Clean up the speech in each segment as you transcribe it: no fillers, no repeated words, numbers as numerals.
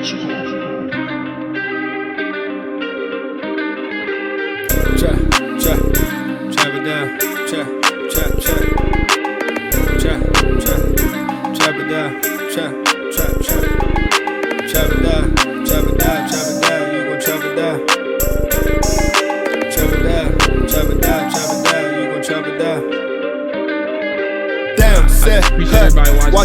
Watch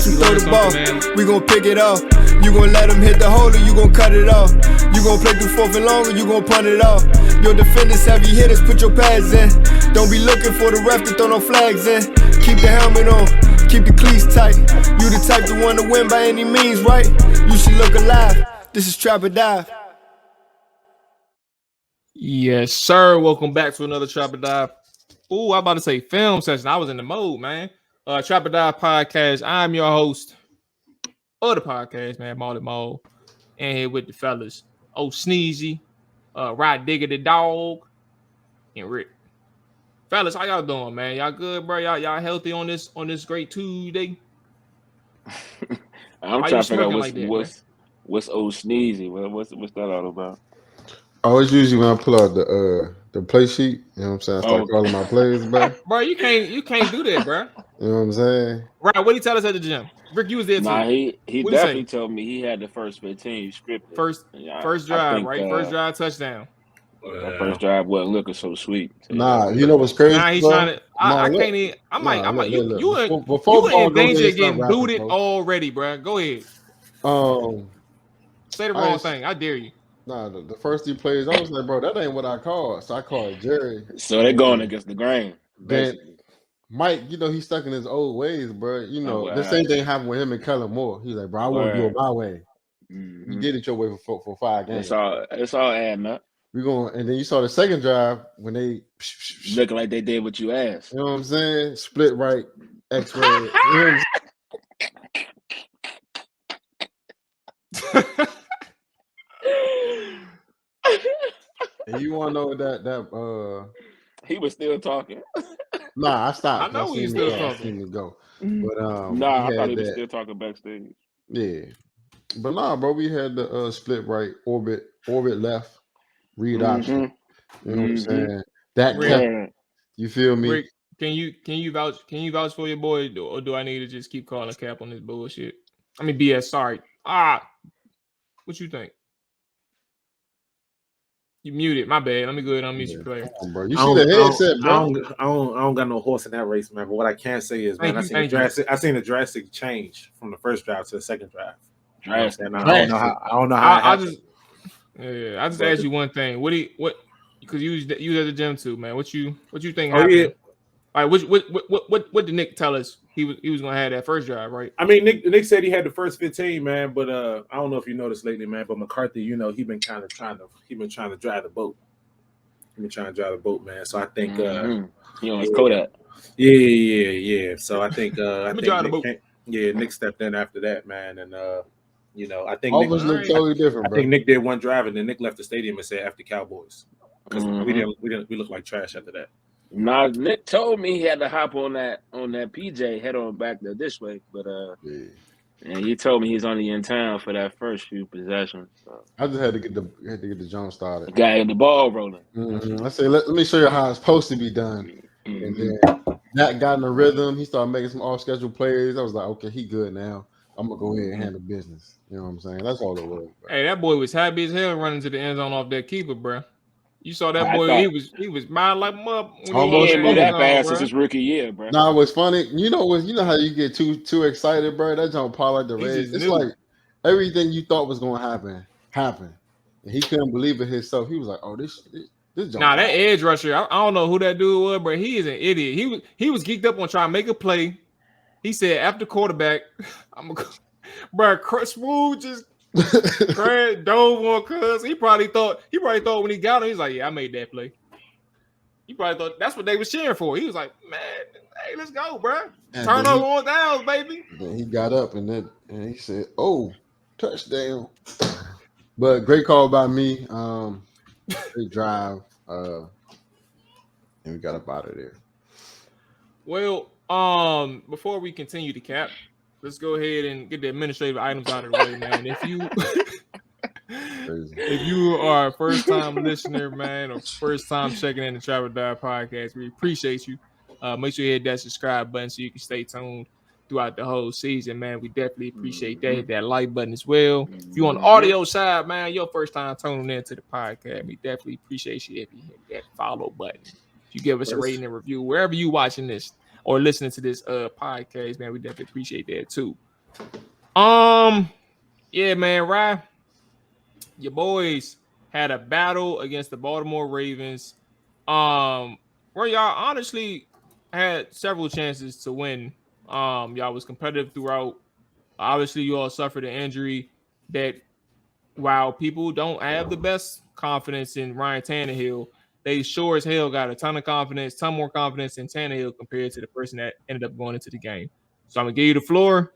him throw the ball, we gon' pick it off. You gon' let him hit the hole or you gon' cut it off. You gon' play through fourth and long or you gon' punt it off. Your defenders heavy hitters, put your pads in. Don't be looking for the ref to throw no flags in. Keep the helmet on, keep the cleats tight. You the type to want to win by any means, right? You should look alive, this is Trap or Dive. Yes, sir. Welcome back to another Trap or Dive. Ooh, I'm about to say film session. I was in the mode, man. Trap or Dive podcast. I'm your host of the podcast, man, Mual. And here with the fellas, Sneezy, Rod Digger the dog, and Rick. Fellas, how y'all doing, man? Y'all good, bro? Y'all healthy on this great Tuesday? I'm trying to figure out what's old Sneezy. What's that all about? Oh, it's usually when I pull out the play sheet. You know what I'm saying? I start calling my plays, bro. Bro, you can't do that, bro. You know what I'm saying? Right, what did he tell us at the gym? Rick, you was there too. Nah, he definitely told me he had the first 15 scripted. First drive, right? First drive touchdown. That first drive wasn't looking so sweet. Nah, you know what's crazy? Nah, he's trying to. I can't even. You in danger of getting booted already, bro. Go ahead. Say the wrong thing. I dare you. Nah, the first few plays, I was like, bro, that ain't what I called. So I called Jerry. So they're going against the grain. Then Mike, he's stuck in his old ways, bro. The same thing happened with him and Kellen Moore. He's like, bro, I want to do it my way. Mm-hmm. You did it your way for 5 games. It's all adding up. And then you saw the second drive when they looking like they did what you asked. You know what I'm saying? Split right, X-ray. You know what I'm saying? And you want to know that he was still talking. Nah, I stopped. I know he's still talking. To go. But I thought he was still talking backstage. Yeah, but nah, bro, we had the split right, orbit left, read option. You know what I'm saying? That kept, you feel me? Rick, can you vouch for your boy, or do I need to just keep calling cap on this bullshit? I mean BS. Sorry. What you think? You muted. My bad. Let me go ahead and unmute your player. Bro. You see the headset, bro. I don't got no horse in that race, man. But what I can say is, man, I seen a drastic change from the first drive to the second drive. I don't know how. I just asked you one thing. Because you was at the gym too, man. What you think happened? Yeah. All right, what did Nick tell us he was gonna have that first drive, right? I mean, Nick said he had the first 15, man, but I don't know if you noticed lately, man, but McCarthy, he been trying to drive the boat. He been trying to drive the boat, man. So I think it's Kodak. Yeah. So I think Nick stepped in after that, man, and I think Nick look totally different. I think Nick did one drive and then Nick left the stadium and said after Cowboys because we looked like trash after that. Nah, Nick told me he had to hop on that PJ, head on back there this way, but and he told me he's only in town for that first few possessions. So. I just had to get the jump started. Got the ball rolling. Mm-hmm. I said, let me show you how it's supposed to be done. Mm-hmm. And then that got in the rhythm. He started making some off schedule plays. I was like, okay, he good now. I'm gonna go ahead and handle business. You know what I'm saying? That's all it was. Bro. Hey, that boy was happy as hell running to the end zone off that keeper, bro. You saw that boy. He was mind like mud. Almost moved that fast since his rookie year, bro. Nah, what's funny? You know how you get too excited, bro? That jump Pollard the Reds. It's like everything you thought was gonna happen happened, and he couldn't believe it himself. He was like, "Oh, this jump." Nah, that edge rusher. I don't know who that dude was, but he is an idiot. He was geeked up on trying to make a play. He said after quarterback, I'm gonna, bro. Smooth just. Craig dove on cuz he probably thought when he got him, he's like, yeah, I made that play. He probably thought that's what they was cheering for. He was like, man, hey, let's go, bro. Turn over on downs, baby. Then he got up and he said, oh, touchdown. But great call by me. Great drive. And we got up out of there. Well, before we continue to cap, let's go ahead and get the administrative items out of the way, man. If you are a first-time listener, man, or first-time checking in the Travel Dive podcast, we appreciate you. Make sure you hit that subscribe button so you can stay tuned throughout the whole season, man. We definitely appreciate that. Hit that like button as well. If you're on the audio side, man, your first time tuning into the podcast, we definitely appreciate you if you hit that follow button. If you give us a rating and review wherever you watching this or listening to this podcast, man, we definitely appreciate that too. Yeah, man, Ryan, your boys had a battle against the Baltimore Ravens, where y'all honestly had several chances to win. Y'all was competitive throughout. Obviously, you all suffered an injury that, while people don't have the best confidence in Ryan Tannehill, they sure as hell got a ton more confidence in Tannehill compared to the person that ended up going into the game. So I'm gonna give you the floor.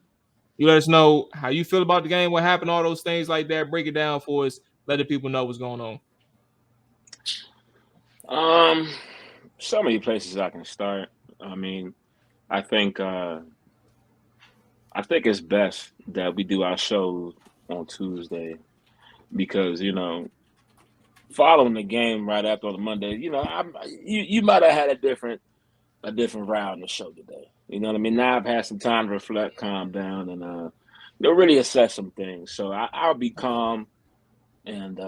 You let us know how you feel about the game, what happened, all those things like that. Break it down for us. Let the people know what's going on. So many places I can start. I mean, I think it's best that we do our show on Tuesday because, you know, following the game right after on Monday, you know, you might have had a different route in the show today. You know what I mean? Now I've had some time to reflect, calm down, and really assess some things. So I'll be calm and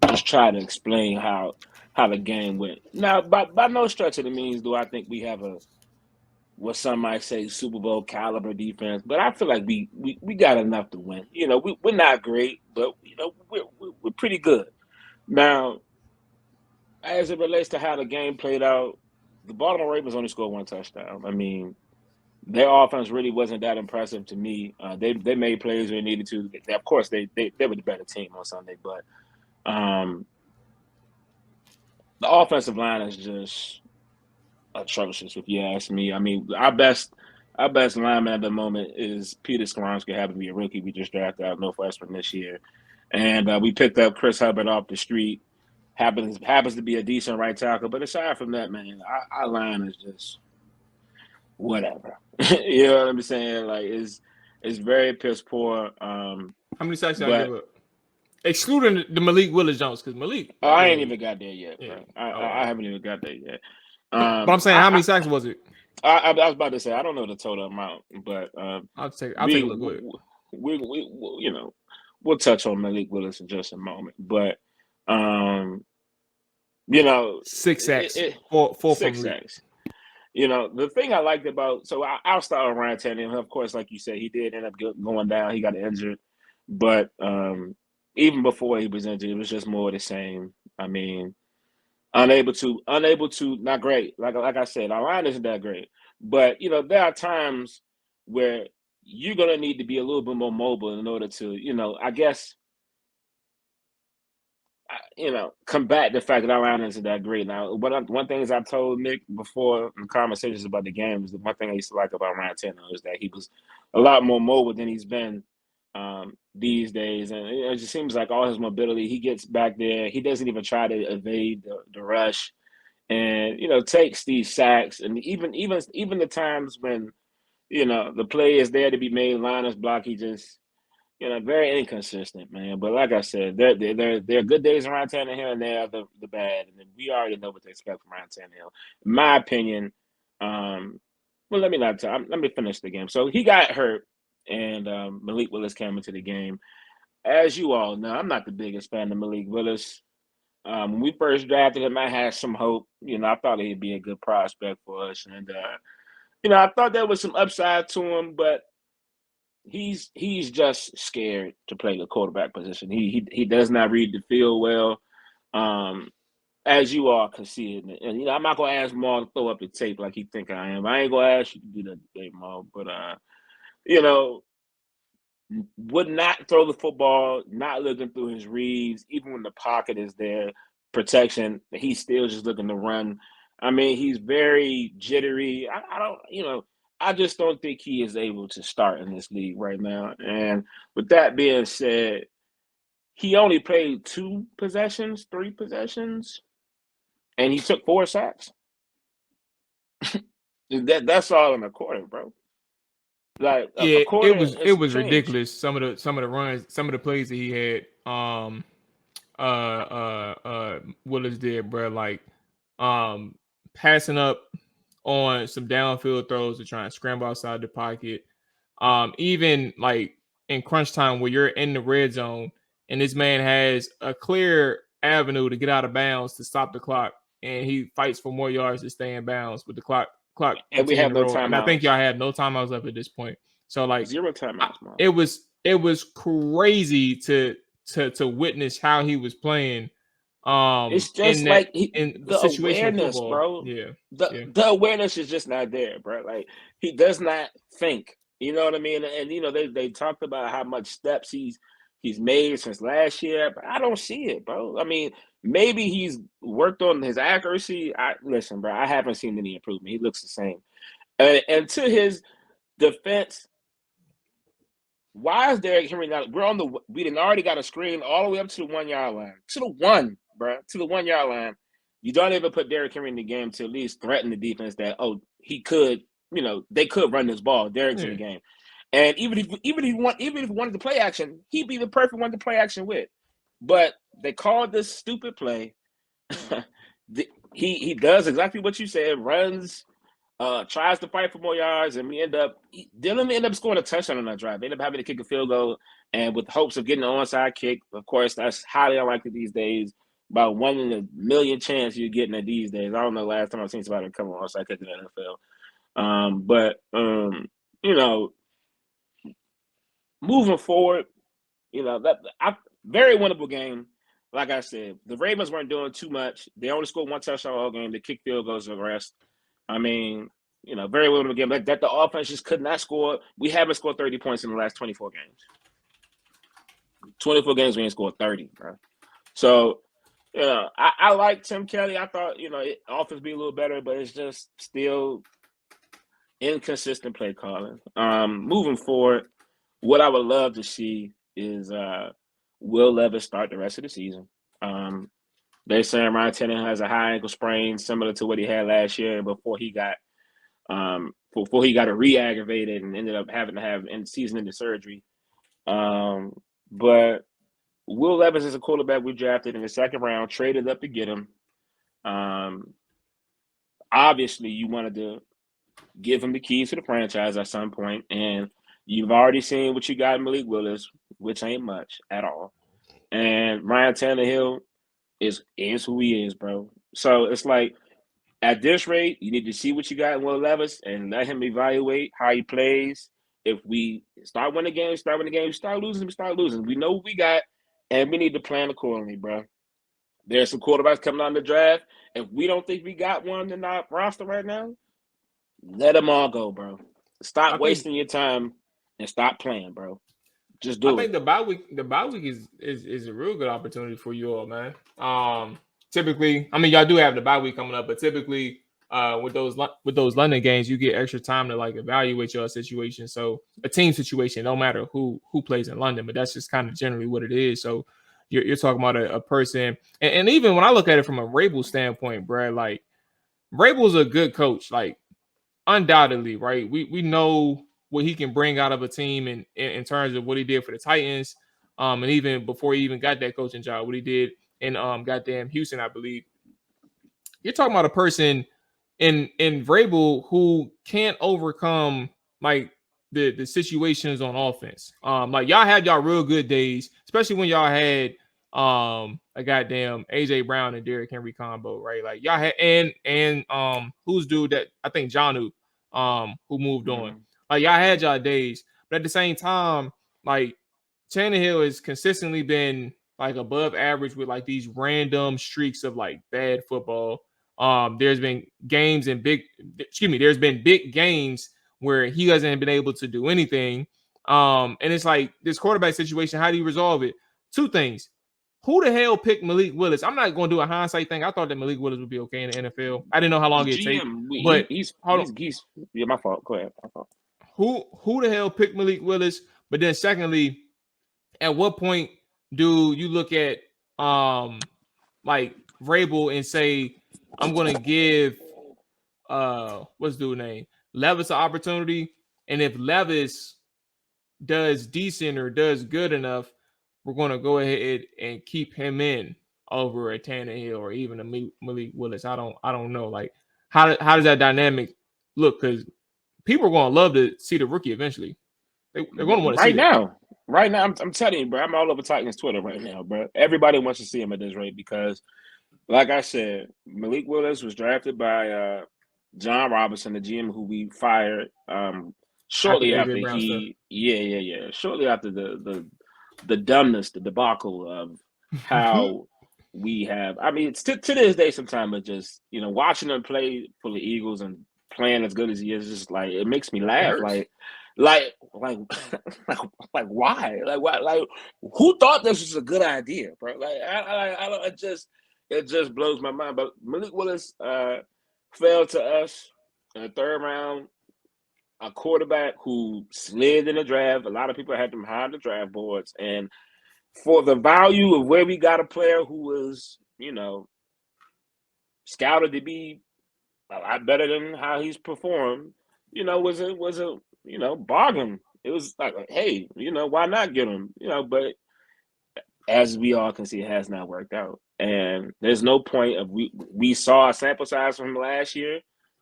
just try to explain how the game went. Now, by no stretch of the means do I think we have what some might say Super Bowl caliber defense, but I feel like we got enough to win. You know, we're not great, but you know we're pretty good. Now, as it relates to how the game played out, the Baltimore Ravens only scored one touchdown. I mean, their offense really wasn't that impressive to me. They made plays where they needed to. Of course, they were the better team on Sunday, but the offensive line is just atrocious, if you ask me. I mean, our best lineman at the moment is Peter Skoronski, happens to be a rookie we just drafted out of Northwestern this year, and we picked up Chris Hubbard off the street. Happens to be a decent right tackle, but aside from that, man, our line is just whatever. You know what I'm saying? Like, it's very piss poor. How many sacks y'all give up? Excluding the Malik Willis Jones, because Malik. I ain't even got there yet, bro. I haven't even got there yet. But I'm saying, how many sacks was it? I was about to say I don't know the total amount, but I'll take a look. We you know, we'll touch on Malik Willis in just a moment, but you know, 6 sacks, four 6 sacks. You know, the thing I liked about, so I'll start with Ryan Tannehill. Of course, like you said, he did end up going down. He got injured, but even before he was injured, it was just more of the same. I mean, unable to, not great. Like I said, our line isn't that great. But, you know, there are times where you're going to need to be a little bit more mobile in order to, you know, I guess, you know, combat the fact that our line isn't that great. Now, one thing is I told Nick before in conversations about the game is the one thing I used to like about Ryan Tannehill is that he was a lot more mobile than he's been these days, and it just seems like all his mobility, he gets back there, he doesn't even try to evade the rush, and you know, takes these sacks, and even the times when, you know, the play is there to be made, liners block, he just, you know, very inconsistent, man. But like I said, there are good days around Tannehill, and there are the bad, and we already know what to expect from Ryan Tannehill. In my opinion, well, let me finish the game. So he got hurt, and Malik Willis came into the game. As you all know, I'm not the biggest fan of Malik Willis. When we first drafted him, I had some hope. You know, I thought he'd be a good prospect for us, and you know, I thought there was some upside to him, but he's just scared to play the quarterback position. He does not read the field well, as you all can see it. And you know, I'm not gonna ask Mual to throw up the tape like he think I am. I ain't gonna ask you to do that today, Mual. But you know, would not throw the football, not looking through his reads, even when the pocket is there, protection, he's still just looking to run. I mean, he's very jittery. I don't, you know, I just don't think he is able to start in this league right now. And with that being said, he only played 3 possessions, and he took 4 sacks. That's all in a quarter, bro. Like, yeah, it was ridiculous. Some of the runs, some of the plays that he had. Willis did, bro. Like passing up on some downfield throws to try and scramble outside the pocket. Even like in crunch time where you're in the red zone and this man has a clear avenue to get out of bounds to stop the clock, and he fights for more yards to stay in bounds with the clock. And we have no timeouts. And I think y'all had no timeouts left at this point. So like 0 timeouts. It was crazy to witness how he was playing. It's just like the awareness, bro. Yeah. The awareness is just not there, bro. Like he does not think. You know what I mean? And you know, they talked about how much steps he's made since last year, but I don't see it, bro. I mean, maybe he's worked on his accuracy. Listen, bro, I haven't seen any improvement. He looks the same. And to his defense, why is Derrick Henry not? We didn't already got a screen all the way up to the 1 yard line. To the 1, bro. To the 1 yard line. You don't even put Derrick Henry in the game to at least threaten the defense that he could. You know, they could run this ball. Derrick's in the game. And even if he wanted to play action, he'd be the perfect one to play action with. But they called this stupid play. He does exactly what you said, runs, tries to fight for more yards, and Dylan ended up scoring a touchdown on that drive. They ended up having to kick a field goal, and with hopes of getting an onside kick. Of course, that's highly unlikely these days. About 1 in a million chance you're getting it these days. I don't know the last time I've seen somebody come on onside kick in the NFL. You know, moving forward, you know, very winnable game. Like I said, the Ravens weren't doing too much. They only scored 1 touchdown all game. They kicked field goals and the rest. I mean, you know, very winnable game. That the offense just could not score. We haven't scored 30 points in the last 24 games. 24 games we ain't scored 30, bro. So, you know, I like Tim Kelly. I thought, you know, offense be a little better, but it's just still inconsistent play calling. Moving forward, what I would love to see is Will Levis start the rest of the season. They're saying Ryan Tannehill has a high ankle sprain similar to what he had last year before he got it re-aggravated and ended up having to have season-ending surgery. But Will Levis is a quarterback we drafted in the second round, traded up to get him. Obviously, you wanted to give him the keys to the franchise at some point, and you've already seen what you got in Malik Willis, which ain't much at all. And Ryan Tannehill is who he is, bro. So it's like, at this rate, you need to see what you got in Will Levis and let him evaluate how he plays. If we start winning games, start losing. We know what we got, and we need to plan accordingly, bro. There's some quarterbacks coming on the draft. If we don't think we got one in our roster right now, let them all go, bro. Stop wasting your time and stop playing, bro. Just do it. I think the bye week is a real good opportunity for you all, man. Typically, I mean, y'all do have the bye week coming up, but typically, with those London games, you get extra time to like evaluate your situation. So a team situation, no matter who plays in London, but that's just kind of generally what it is. So you're talking about a person, and even when I look at it from a Rabel standpoint, Brad, like Rabel's a good coach, like undoubtedly, right? We know what he can bring out of a team in terms of what he did for the Titans, and even before he even got that coaching job, what he did in goddamn Houston, I believe. You're talking about a person in Vrabel who can't overcome like the situations on offense. Like y'all had y'all real good days, especially when y'all had a goddamn AJ Brown and Derrick Henry combo, right? Like y'all had and who's dude that I think Jonnu who moved on. Like y'all had y'all days, but at the same time, like Tannehill has consistently been like above average with like these random streaks of like bad football. There's been there's been big games where he hasn't been able to do anything. And it's like this quarterback situation, how do you resolve it? Two things. Who the hell picked Malik Willis? I'm not going to do a hindsight thing. I thought that Malik Willis would be okay in the NFL. I didn't know how long it'd take. But he's my fault. Go ahead. My fault. Who the hell picked Malik Willis? But then secondly, at what point do you look at like Vrabel and say, I'm going to give what's the dude's name? Levis an opportunity. And if Levis does decent or does good enough, we're going to go ahead and keep him in over a Tannehill or even a Malik Willis. I don't know. Like, how does that dynamic look? Because people are going to love to see the rookie eventually. They're going to want to see that. Right now, I'm telling you, bro. I'm all over Titans Twitter right now, bro. Everybody wants to see him at this rate because, like I said, Malik Willis was drafted by John Robinson, the GM who we fired shortly after shortly after the dumbness, the debacle of how we have. I mean, to this day, sometimes it's just watching him play for the Eagles and playing as good as he is, just like it makes me laugh. Like why? Like why? Like who thought this was a good idea, bro? Like I don't. It just blows my mind. But Malik Willis fell to us in the third round. A quarterback who slid in the draft. A lot of people had him high on the draft boards, and for the value of where we got a player who was, scouted to be a lot better than how he's performed, was a bargain. It was like, hey, why not get him? But as we all can see, it has not worked out. And there's no point of we saw a sample size from last year.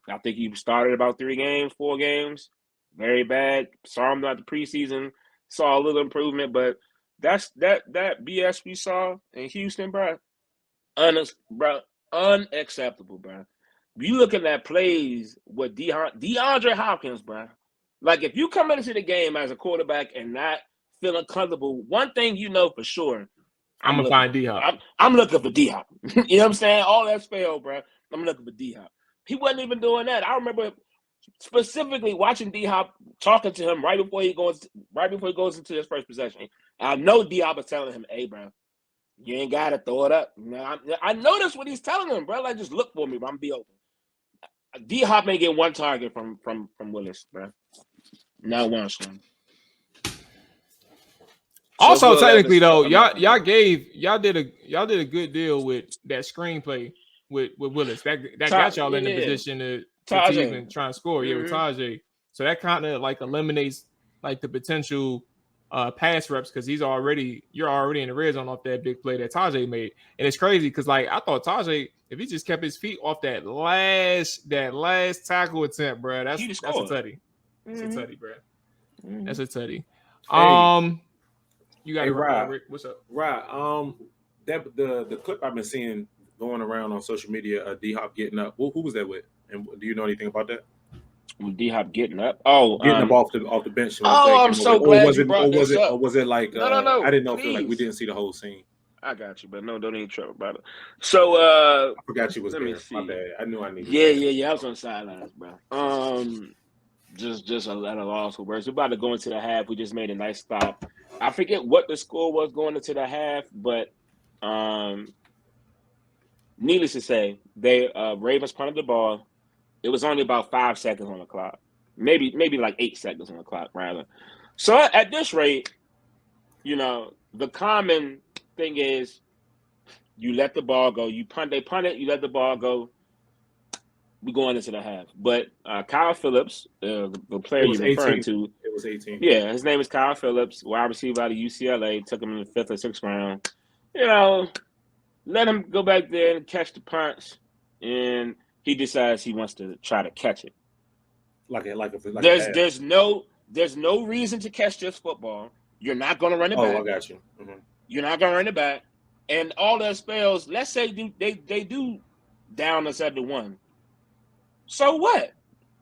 I think he started about 4 games. Very bad. Saw him throughout the preseason. Saw a little improvement, but that BS we saw in Houston, bro, unacceptable, bro. You looking at plays with DeAndre Hopkins, bro. Like, if you come into the game as a quarterback and not feeling comfortable, one thing for sure, I'm going to find D-Hop. I'm looking for D-Hop. You know what I'm saying? All that's failed, bro. I'm looking for D-Hop. He wasn't even doing that. I remember specifically watching D-Hop, talking to him right before he goes into his first possession. I know D-Hop was telling him, hey, bro, you ain't got to throw it up. I know that's what he's telling him, bro. Like, just look for me, bro. I'm going to be open. D-Hop may get 1 target from Willis, bro. Not one, son. Also, so technically though, y'all did a good deal with that screenplay with Willis. That got y'all in the position to even try and score. Yeah, with Tajay. So that kind of like eliminates like the potential pass reps because you're already in the red zone off that big play that Tajay made. And it's crazy because like I thought Tajay, if he just kept his feet off that last tackle attempt, bro, that's a tutty. That's a tutty, bro. That's a tutty. You got it, Rob. What's up? Right. That the clip I've been seeing going around on social media, D-Hop getting up. Who was that with? And do you know anything about that? D-Hop getting up? Oh, getting up off the bench. I'm so glad you brought this up. Or was it like? No. I didn't know. Feel like we didn't see the whole scene. I got you, but no, don't even trouble about it. So I forgot you was there. My bad. I knew I needed. Yeah. I was on the sidelines, bro. Just at a loss for words. We're about to go into the half. We just made a nice stop. I forget what the score was going into the half, but needless to say, they Ravens punted the ball. It was only about 5 seconds on the clock, maybe like 8 seconds on the clock, rather. So at this rate, the common thing is you let the ball go. They punt it. You let the ball go. We going into the half, but Kyle Phillips, the player you're referring to, it was 18. Yeah, his name is Kyle Phillips, wide receiver out of UCLA. Took him in the 5th or 6th round. Let him go back there and catch the punts, and he decides he wants to try to catch it. There's no reason to catch this football. You're not going to run it back. Oh, I got you. Mm-hmm. You're not going to run it back, and all those spells. Let's say they do down us at the 1. So what?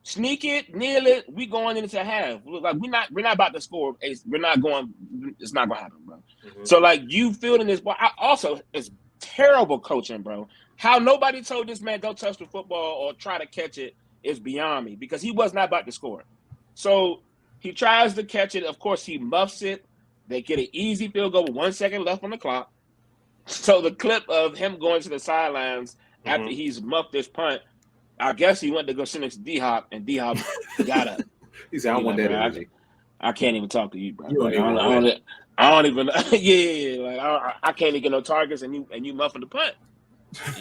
Sneak it, kneel it. We going into half. Like we're not about to score. We're not going. It's not gonna happen, bro. Mm-hmm. So like you fielding this ball. Also, it's terrible coaching, bro. How nobody told this man don't touch the football or try to catch it is beyond me because he was not about to score. So he tries to catch it. Of course, he muffs it. They get an easy field goal with 1 second left on the clock. So the clip of him going to the sidelines after he's muffed this punt. I guess he went to go sit next to D-Hop, and D-Hop got up. He said, I want that energy. I can't even talk to you, bro. I don't even I can't even get no targets, and you muffing the punt.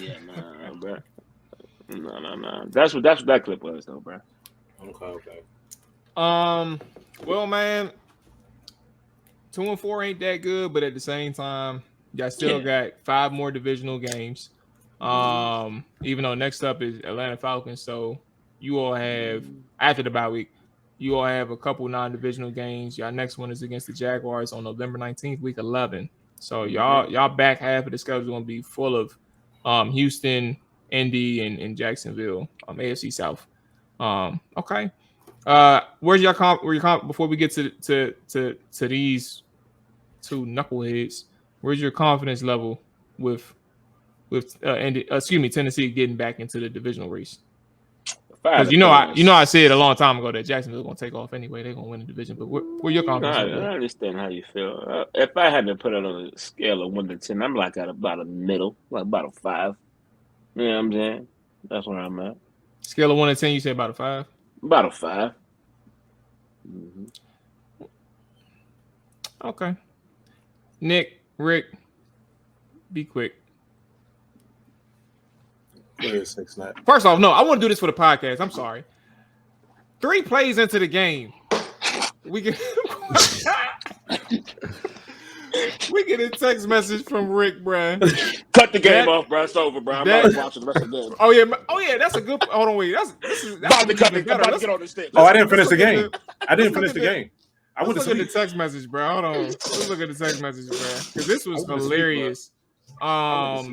Yeah, nah, bro. No. That's what that clip was, though, bro. Okay. Well, man, 2-4 ain't that good, but at the same time, y'all still got 5 more divisional games. Even though next up is Atlanta Falcons, so you all have after the bye week, you all have a couple non-divisional games. Your next one is against the Jaguars on November 19th, week 11. So y'all back half of the schedule is gonna be full of Houston, Indy, and Jacksonville, AFC South. Okay. Where's your comp? Before we get to these two knuckleheads, where's your confidence level with Tennessee getting back into the divisional race? Because I said a long time ago that Jacksonville's gonna take off anyway. They're gonna win the division. But where your confidence level? I understand how you feel. If I had to put it on a scale of 1 to 10, I'm like at about a middle, like about a 5. You know what I'm saying? That's where I'm at. Scale of 1 to 10, you say about a 5? About a 5. Mm-hmm. Okay. Nick, Rick, be quick. First off, no, I want to do this for the podcast. I'm sorry. 3 plays into the game, we get a text message from Rick, bro. Cut the game off, bro. It's over, bro. I'm not watching the rest of the game. Oh yeah, that's a good. Hold on, wait. That's about to cut the game. I didn't finish the game. I didn't finish the game. I went to look at the text message, bro. Hold on. Let's look at the text message, bro. Because this was hilarious. All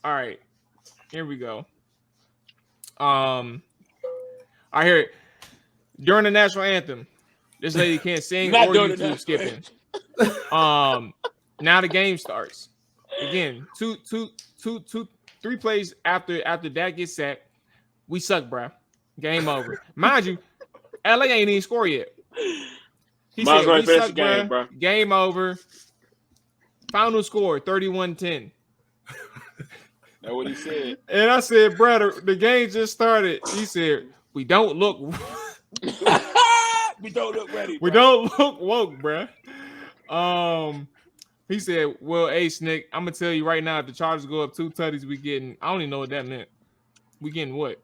right. Here we go. I hear it. During the national anthem, this lady can't sing or YouTube skipping. Now the game starts. Again, 3 plays after that gets set. We suck, bro. Game over. Mind you, LA ain't even score yet. He said, we suck, bro. Game over. Final score, 31-10. That's what he said. And I said, brother, the game just started. He said, we don't look. We don't look ready. We don't look woke, bro. He said, well, hey, Snick, I'm going to tell you right now, if the Chargers go up 2 tutties, we getting, I don't even know what that meant. We getting what?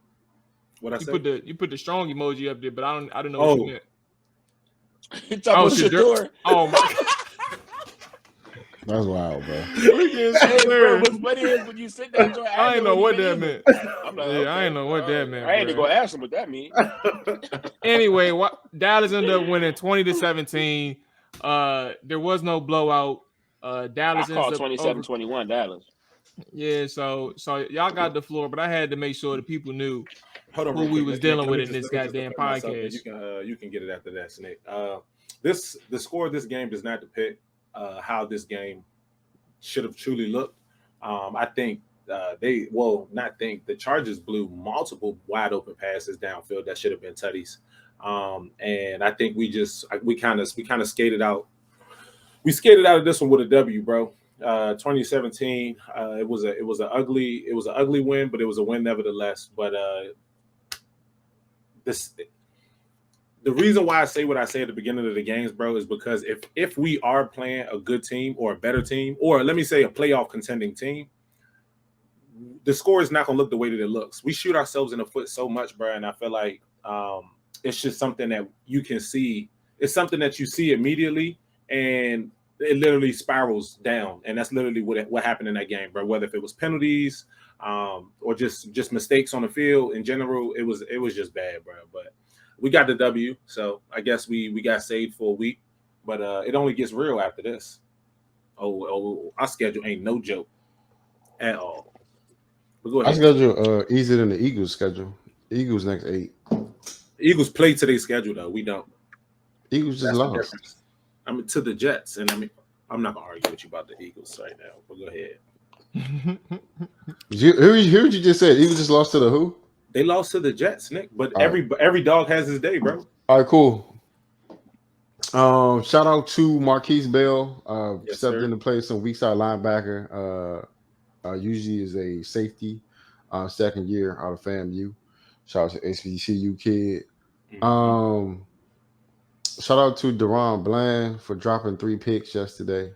What I said? You put the strong emoji up there, but I don't know what you meant. Oh, my God. That's wild, bro. What's funny is when you sit there, I ain't know what that meant. I'm like, I ain't know what that meant. I ain't even gonna ask him what that means. Anyway, Dallas ended up winning 20-17. There was no blowout. Dallas I called 27-21 Dallas. Yeah, so y'all got the floor, but I had to make sure the people knew who we was dealing with in this goddamn podcast. You can get it after that, Snake. The score of this game does not depict how this game should have truly looked. I think the Chargers blew multiple wide open passes downfield that should have been tutties. And I think we kind of skated out. We skated out of this one with a W, bro. 2017. It was an ugly win, but it was a win nevertheless. But the reason why I say what I say at the beginning of the games, bro, is because if we are playing a good team or a better team, or let me say a playoff contending team, the score is not going to look the way that it looks. We shoot ourselves in the foot so much, bro, and I feel like it's just something that you can see. It's something that you see immediately, and it literally spirals down, and that's literally what happened in that game, bro. Whether if it was penalties or just mistakes on the field in general, it was just bad, bro. But we got the W, so I guess we got saved for a week, but it only gets real after this. Oh, our schedule ain't no joke at all. But go ahead. Our schedule easier than the Eagles' schedule. The Eagles next 8. Eagles play today's schedule though. We don't. Eagles just lost. I mean, to the Jets, and I'm not gonna argue with you about the Eagles right now. But go ahead. Who did you just say? Eagles just lost to the who? They lost to the Jets, Nick. But every dog has his day, bro. All right, cool. Shout out to Marquise Bell. Stepped into play some weak side linebacker. Usually is a safety. Second year out of FAMU. Shout out to HBCU kid. Mm-hmm. Shout out to Deron Bland for dropping 3 picks yesterday.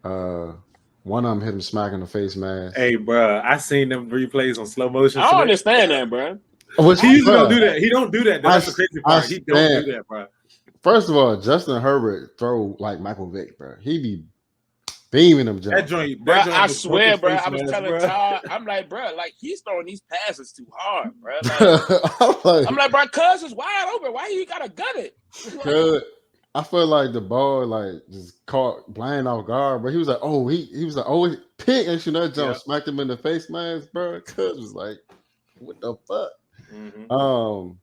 One of them hit him smack in the face mask. Hey, bro, I seen them replays on slow motion. I don't understand that, bro. He usually don't do that. He don't do that. That's the crazy part. He don't do that, bro. First of all, Justin Herbert throw like Michael Vick, bro. He be beaming them That jumps. joint, Bro, that joint I was swear, fucking bro. face I was mask, telling bro. Todd, I'm like, bro, like he's throwing these passes too hard, bro. Like, I'm like, bro, cuz is wide open. Why you gotta gut it? Good. I feel like the ball like just caught blind off guard, but he was like, he was like, he pick, and you know that jump smacked him in the face mask, bro. Cuz was like, what the fuck? Mm-hmm.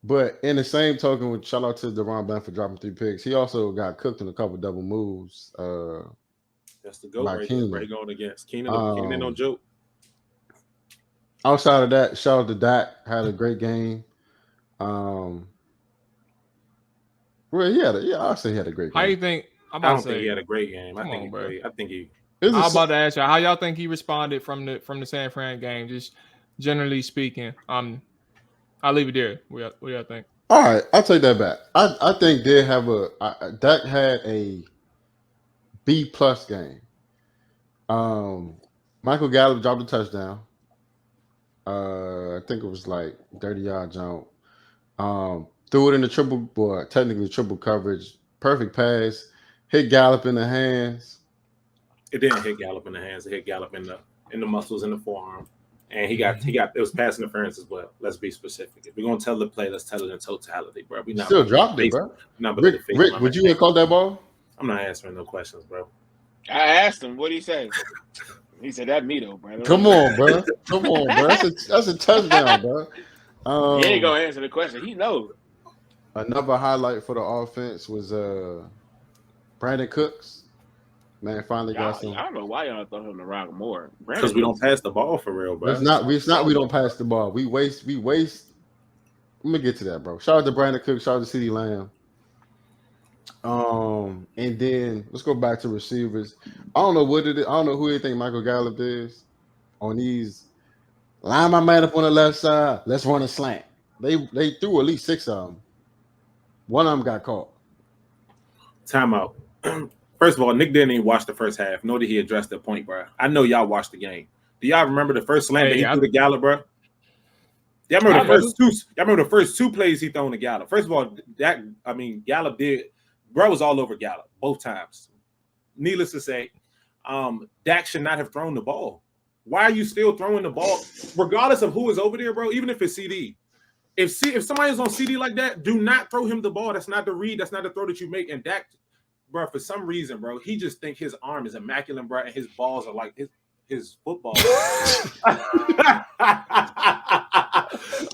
But in the same token, with shout out to Deron Bland for dropping 3 picks, he also got cooked in a couple double moves. That's the goat by right Keenan. there. Right going against Keenan. Keenan no joke. Outside of that, shout out to Dak, had a great game. Well, I'll say he had a great game. How you think? I don't think he had a great game. I think I'm about to ask you how y'all think he responded from the San Fran game, just generally speaking. I'll leave it there. What y'all think? All right, I'll take that back. I think Dak had a B+ game. Michael Gallup dropped a touchdown. I think it was like 30-yard jump. Threw it in the triple coverage. Perfect pass. Hit Gallup in the hands. It didn't hit Gallup in the hands. It hit Gallup in the muscles in the forearm. And he got it was pass interference as well. Let's be specific. If we're gonna tell the play, let's tell it in totality, bro. We not still dropped it, bro. Rick, would you have called that ball? I'm not answering no questions, bro. I asked him, what did he say? He said that me though, bro. Come on, bro. That's a touchdown, bro. He ain't gonna answer the question. He knows. Another highlight for the offense was Brandon Cooks. Man, finally got some. I don't know why y'all throw him the rock more. Because we don't pass the ball for real, bro. It's not we don't pass the ball. We waste. Let me get to that, bro. Shout out to Brandon Cooks. Shout out to CeeDee Lamb. And then let's go back to receivers. I don't know who they think Michael Gallup is on these. Line my man up on the left side. Let's run a slant. They threw at least 6 of them. One of them got caught. Timeout. First of all, Nick didn't even watch the first half, nor did he address the point, bro. I know y'all watched the game. Do y'all remember the first slant that he threw to Gallup, bro? Y'all remember the first two plays he thrown to Gallup. First of all, Gallup did. Bro was all over Gallup both times. Needless to say, Dak should not have thrown the ball. Why are you still throwing the ball, regardless of who is over there, bro? Even if it's CD. If somebody's on CD like that, do not throw him the ball. That's not the read. That's not the throw that you make. And Dak, bro, for some reason, bro, he just think his arm is immaculate, bro, and his balls are like his football.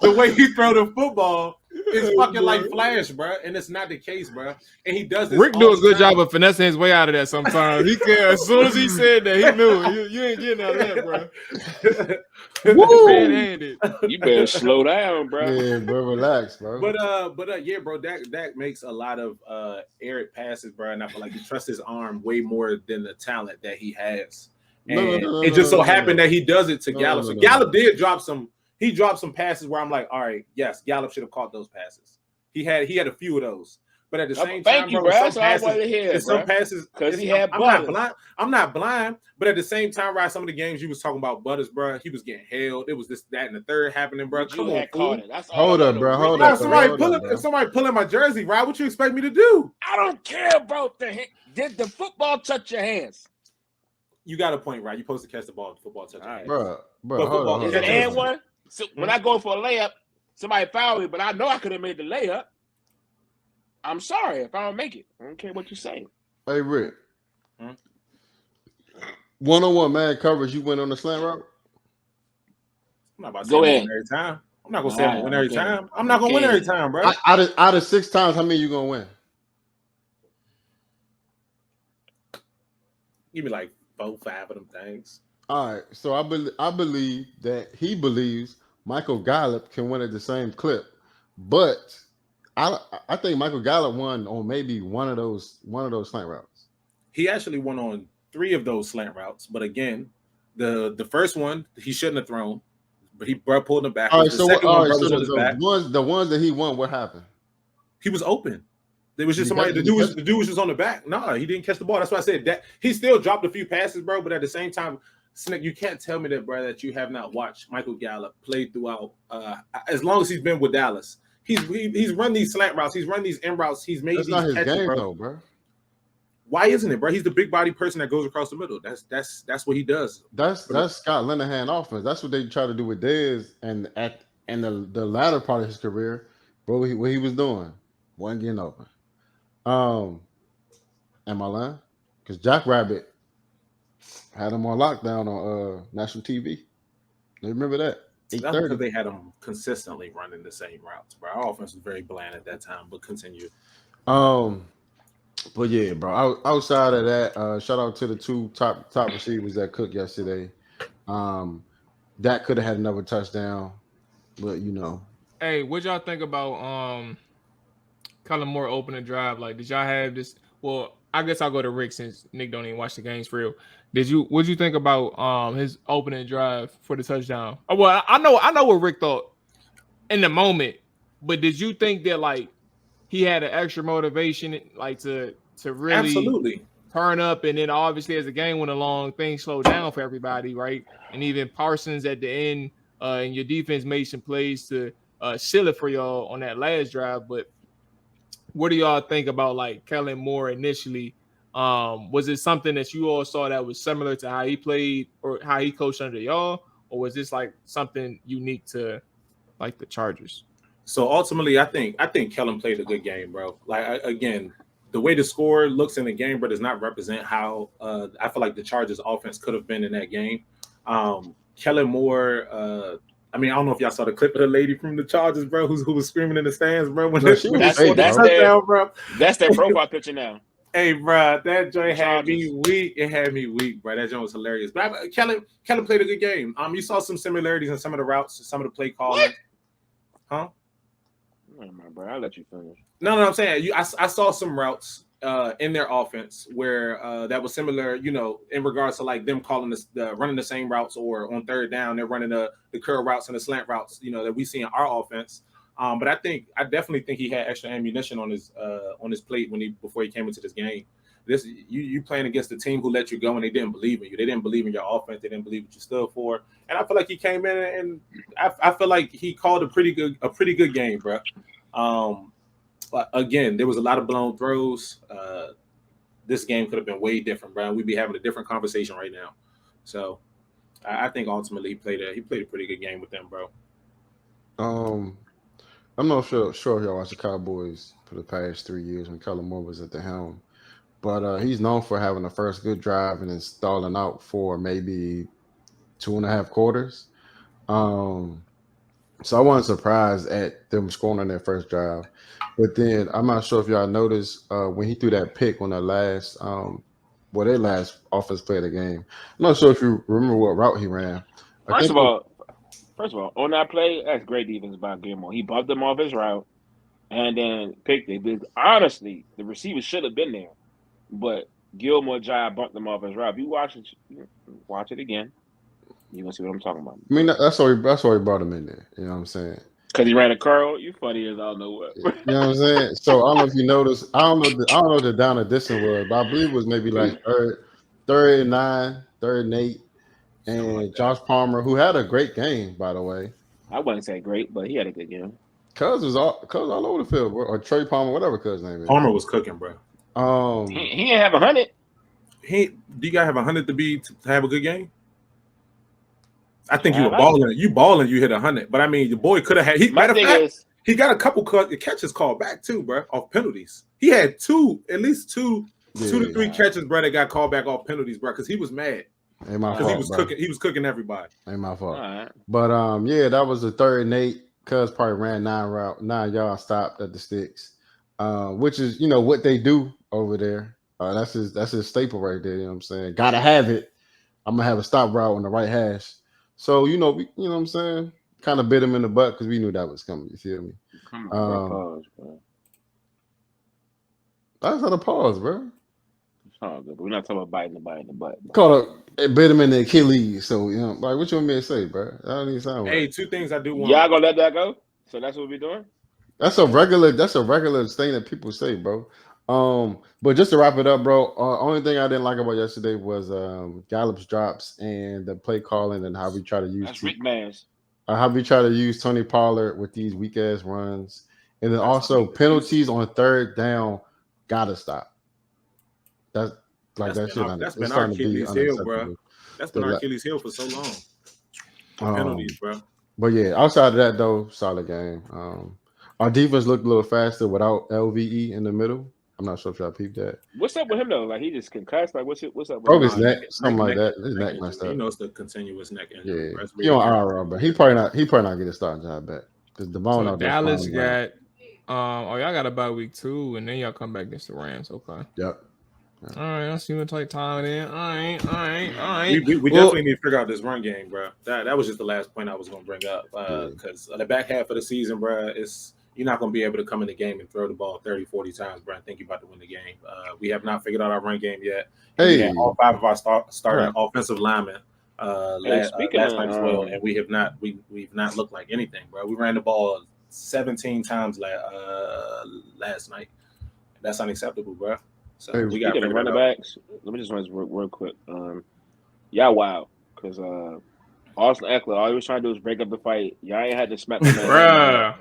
The way he throw the football is fucking like Flash, bro, and it's not the case, bro. And he does this. Rick do a good job of finessing his way out of that sometimes. He can, as soon as he said that, he knew you ain't getting out of that, bro. Woo! You better slow down, bro. Yeah, bro, relax, bro. But yeah, bro, Dak makes a lot of arid passes, bro, and I feel like he trusts his arm way more than the talent that he has. And it just so happened that he does it to Gallup. So Gallup did drop some. He dropped some passes where I'm like, all right, yes, Gallup should have caught those passes. He had a few of those, but at the same time, bro, some passes because he had. I'm not blind, but at the same time, right? Some of the games you was talking about Butters, bro, he was getting held. It was this, that, and the third happening, bro. Come on, fool. Hold up, bro. Hold up. If somebody pulling my jersey, right? What you expect me to do? I don't care, bro. Did the football touch your hands? You got a point, right? You're supposed to catch the ball. The football touch your hands, bro. Hold is it and one? So when I go for a layup, somebody fouled me, but I know I could have made the layup. I'm sorry if I don't make it. I don't care what you say. Hey, Rick. One-on-one man coverage, you win on the slant route? I'm not about to say every time. I'm not going to say I'm going to win every time. I'm not going to win every time, bro. Out of 6 times, how many you going to win? Give me like 4, 5 of them things. All right, so I believe that he believes Michael Gallup can win at the same clip, but I think Michael Gallup won on maybe one of those slant routes. He actually won on 3 of those slant routes, but again, the first one he shouldn't have thrown, but he pulled him back. All right, the ones that he won, what happened? He was open. There was just somebody. The dude was just on the back. No, he didn't catch the ball. That's why I said that he still dropped a few passes, bro. But at the same time, Snick, you can't tell me that, bro, that you have not watched Michael Gallup play throughout as long as he's been with Dallas. He's run these slant routes. He's run these in routes. He's made That's these not his catches, game, bro. bro. Why isn't it, bro? He's the big body person that goes across the middle. That's what he does. That's Scott Linehan offense. That's what they try to do with Dez, and the latter part of his career, bro. What he was doing wasn't getting open. Am I lying? Because Jack Rabbit had him on lockdown on national TV. You remember that? That's because they had him consistently running the same routes, bro. Our offense was very bland at that time, but continue. But yeah, bro. Outside of that, shout out to the two top receivers that cooked yesterday. That could have had another touchdown, but you know. Hey, what y'all think about Kellen Moore opening drive? Like, did y'all have this? Well, I guess I'll go to Rick since Nick don't even watch the games for real. What'd you think about his opening drive for the touchdown? Oh, well, I know what Rick thought in the moment, but did you think that like he had an extra motivation like to really absolutely turn up, and then obviously as the game went along, things slowed down for everybody, right? And even Parsons at the end, and your defense made some plays to seal it for y'all on that last drive. But what do y'all think about like Kellen Moore initially? Was it something that you all saw that was similar to how he played or how he coached under y'all, or was this like something unique to like the Chargers? So ultimately, I think Kellen played a good game, bro. Like again, the way the score looks in the game, bro, does not represent how I feel like the Chargers offense could have been in that game. Kellen Moore, I mean, I don't know if y'all saw the clip of the lady from the Chargers, bro, who was screaming in the stands, bro. When that's their profile picture now. Hey, bro, that joint had me weak. It had me weak, bro. That joint was hilarious. But Kellen played a good game. You saw some similarities in some of the routes, some of the play calling. Huh? Bro, I'll let you finish. No, I'm saying I saw some routes in their offense where that was similar, you know, in regards to like them calling running the same routes, or on third down they're running the curl routes and the slant routes, you know, that we see in our offense. But I definitely think he had extra ammunition on his plate before he came into this game. You playing against a team who let you go and they didn't believe in you. They didn't believe in your offense. They didn't believe what you stood for. And I feel like he came in and I feel like he called a pretty good game, bro. But again, there was a lot of blown throws. This game could have been way different, bro. We'd be having a different conversation right now. So I think ultimately he played a pretty good game with them, bro. I'm not sure if y'all watched the Cowboys for the past 3 years when Kellen Moore was at the helm, but he's known for having the first good drive and then stalling out for maybe 2.5 quarters. So I wasn't surprised at them scoring on their first drive. But then I'm not sure if y'all noticed when he threw that pick on their last offense play of the game. I'm not sure if you remember what route he ran. First of all, on that play, that's great defense by Gilmore. He bumped him off his route and then picked it. Because honestly, the receiver should have been there. But Gilmore Jive bumped him off his route. If you watch it again, you're going to see what I'm talking about. I mean, that's why he brought him in there. You know what I'm saying? Because he ran a curl. You funny as I don't know what. You know what I'm saying? So I don't know if you noticed. I don't know what the down and distance was, but I believe it was maybe like third and 9, third and 8. And Josh Palmer, who had a great game, by the way. I wouldn't say great, but he had a good game. Cuz was all over the field, bro. Or Trey Palmer, whatever Cuz name is. Palmer was cooking, bro. He didn't have 100. Do you gotta have 100 to have a good game? I think you were balling. You balling. You hit 100, but I mean, the boy could have had. He got a couple catches called back too, bro, off penalties. He had at least two to three catches, bro, that got called back off penalties, bro, because he was mad. Ain't my fault, he was cooking everybody. Ain't my fault. Right. But that was the 3rd and 8. Cuz probably ran 9 yards, stopped at the sticks, which is what they do over there. That's his staple right there. You know what I'm saying? Gotta have it. I'm gonna have a stop route on the right hash. So you know what I'm saying? Kind of bit him in the butt because we knew that was coming. You feel me? Pause, bro. That's not a pause, bro. It's all good, but we're not talking about biting in the butt. It bit him in the Achilles. So like what you want me to say, bro? That don't even sound right. Hey, 2 things I do want. Y'all gonna let that go? So that's what we're doing. That's a regular thing that people say, bro. But just to wrap it up, bro. Only thing I didn't like about yesterday was Gallup's drops and the play calling and how we try to use that's Rick Mans. how we try to use Tony Pollard with these weak ass runs And then also penalties on third down gotta stop. That's been our Achilles heel, bro. That's been our Achilles heel for so long. Penalties, bro. But yeah, outside of that though, solid game. Our defense looked a little faster without LVE in the middle. I'm not sure if y'all peeped that. What's up with him though? Like he just concussed. Like what's up with him? His neck, something like that. His neck messed up. You know, it's the continuous neck injury. Yeah, he on IR, but he probably not get a starting job back because the bone out there. Dallas got. Y'all got a bye week 2, and then y'all come back against the Rams. Okay. Yep. All right, I'll see what type time it is. All right. We definitely need to figure out this run game, bro. That was just the last point I was going to bring up because the back half of the season, bro, you're not going to be able to come in the game and throw the ball 30, 40 times, bro, and think you're about to win the game. We have not figured out our run game yet. We had all 5 of our starting offensive linemen last night as well, and we've not looked like anything, bro. We ran the ball 17 times last night. That's unacceptable, bro. So we got the running backs. Let me just run this real quick. Y'all wild because Austin Eckler, all he was trying to do is break up the fight. Y'all ain't had to smack the man.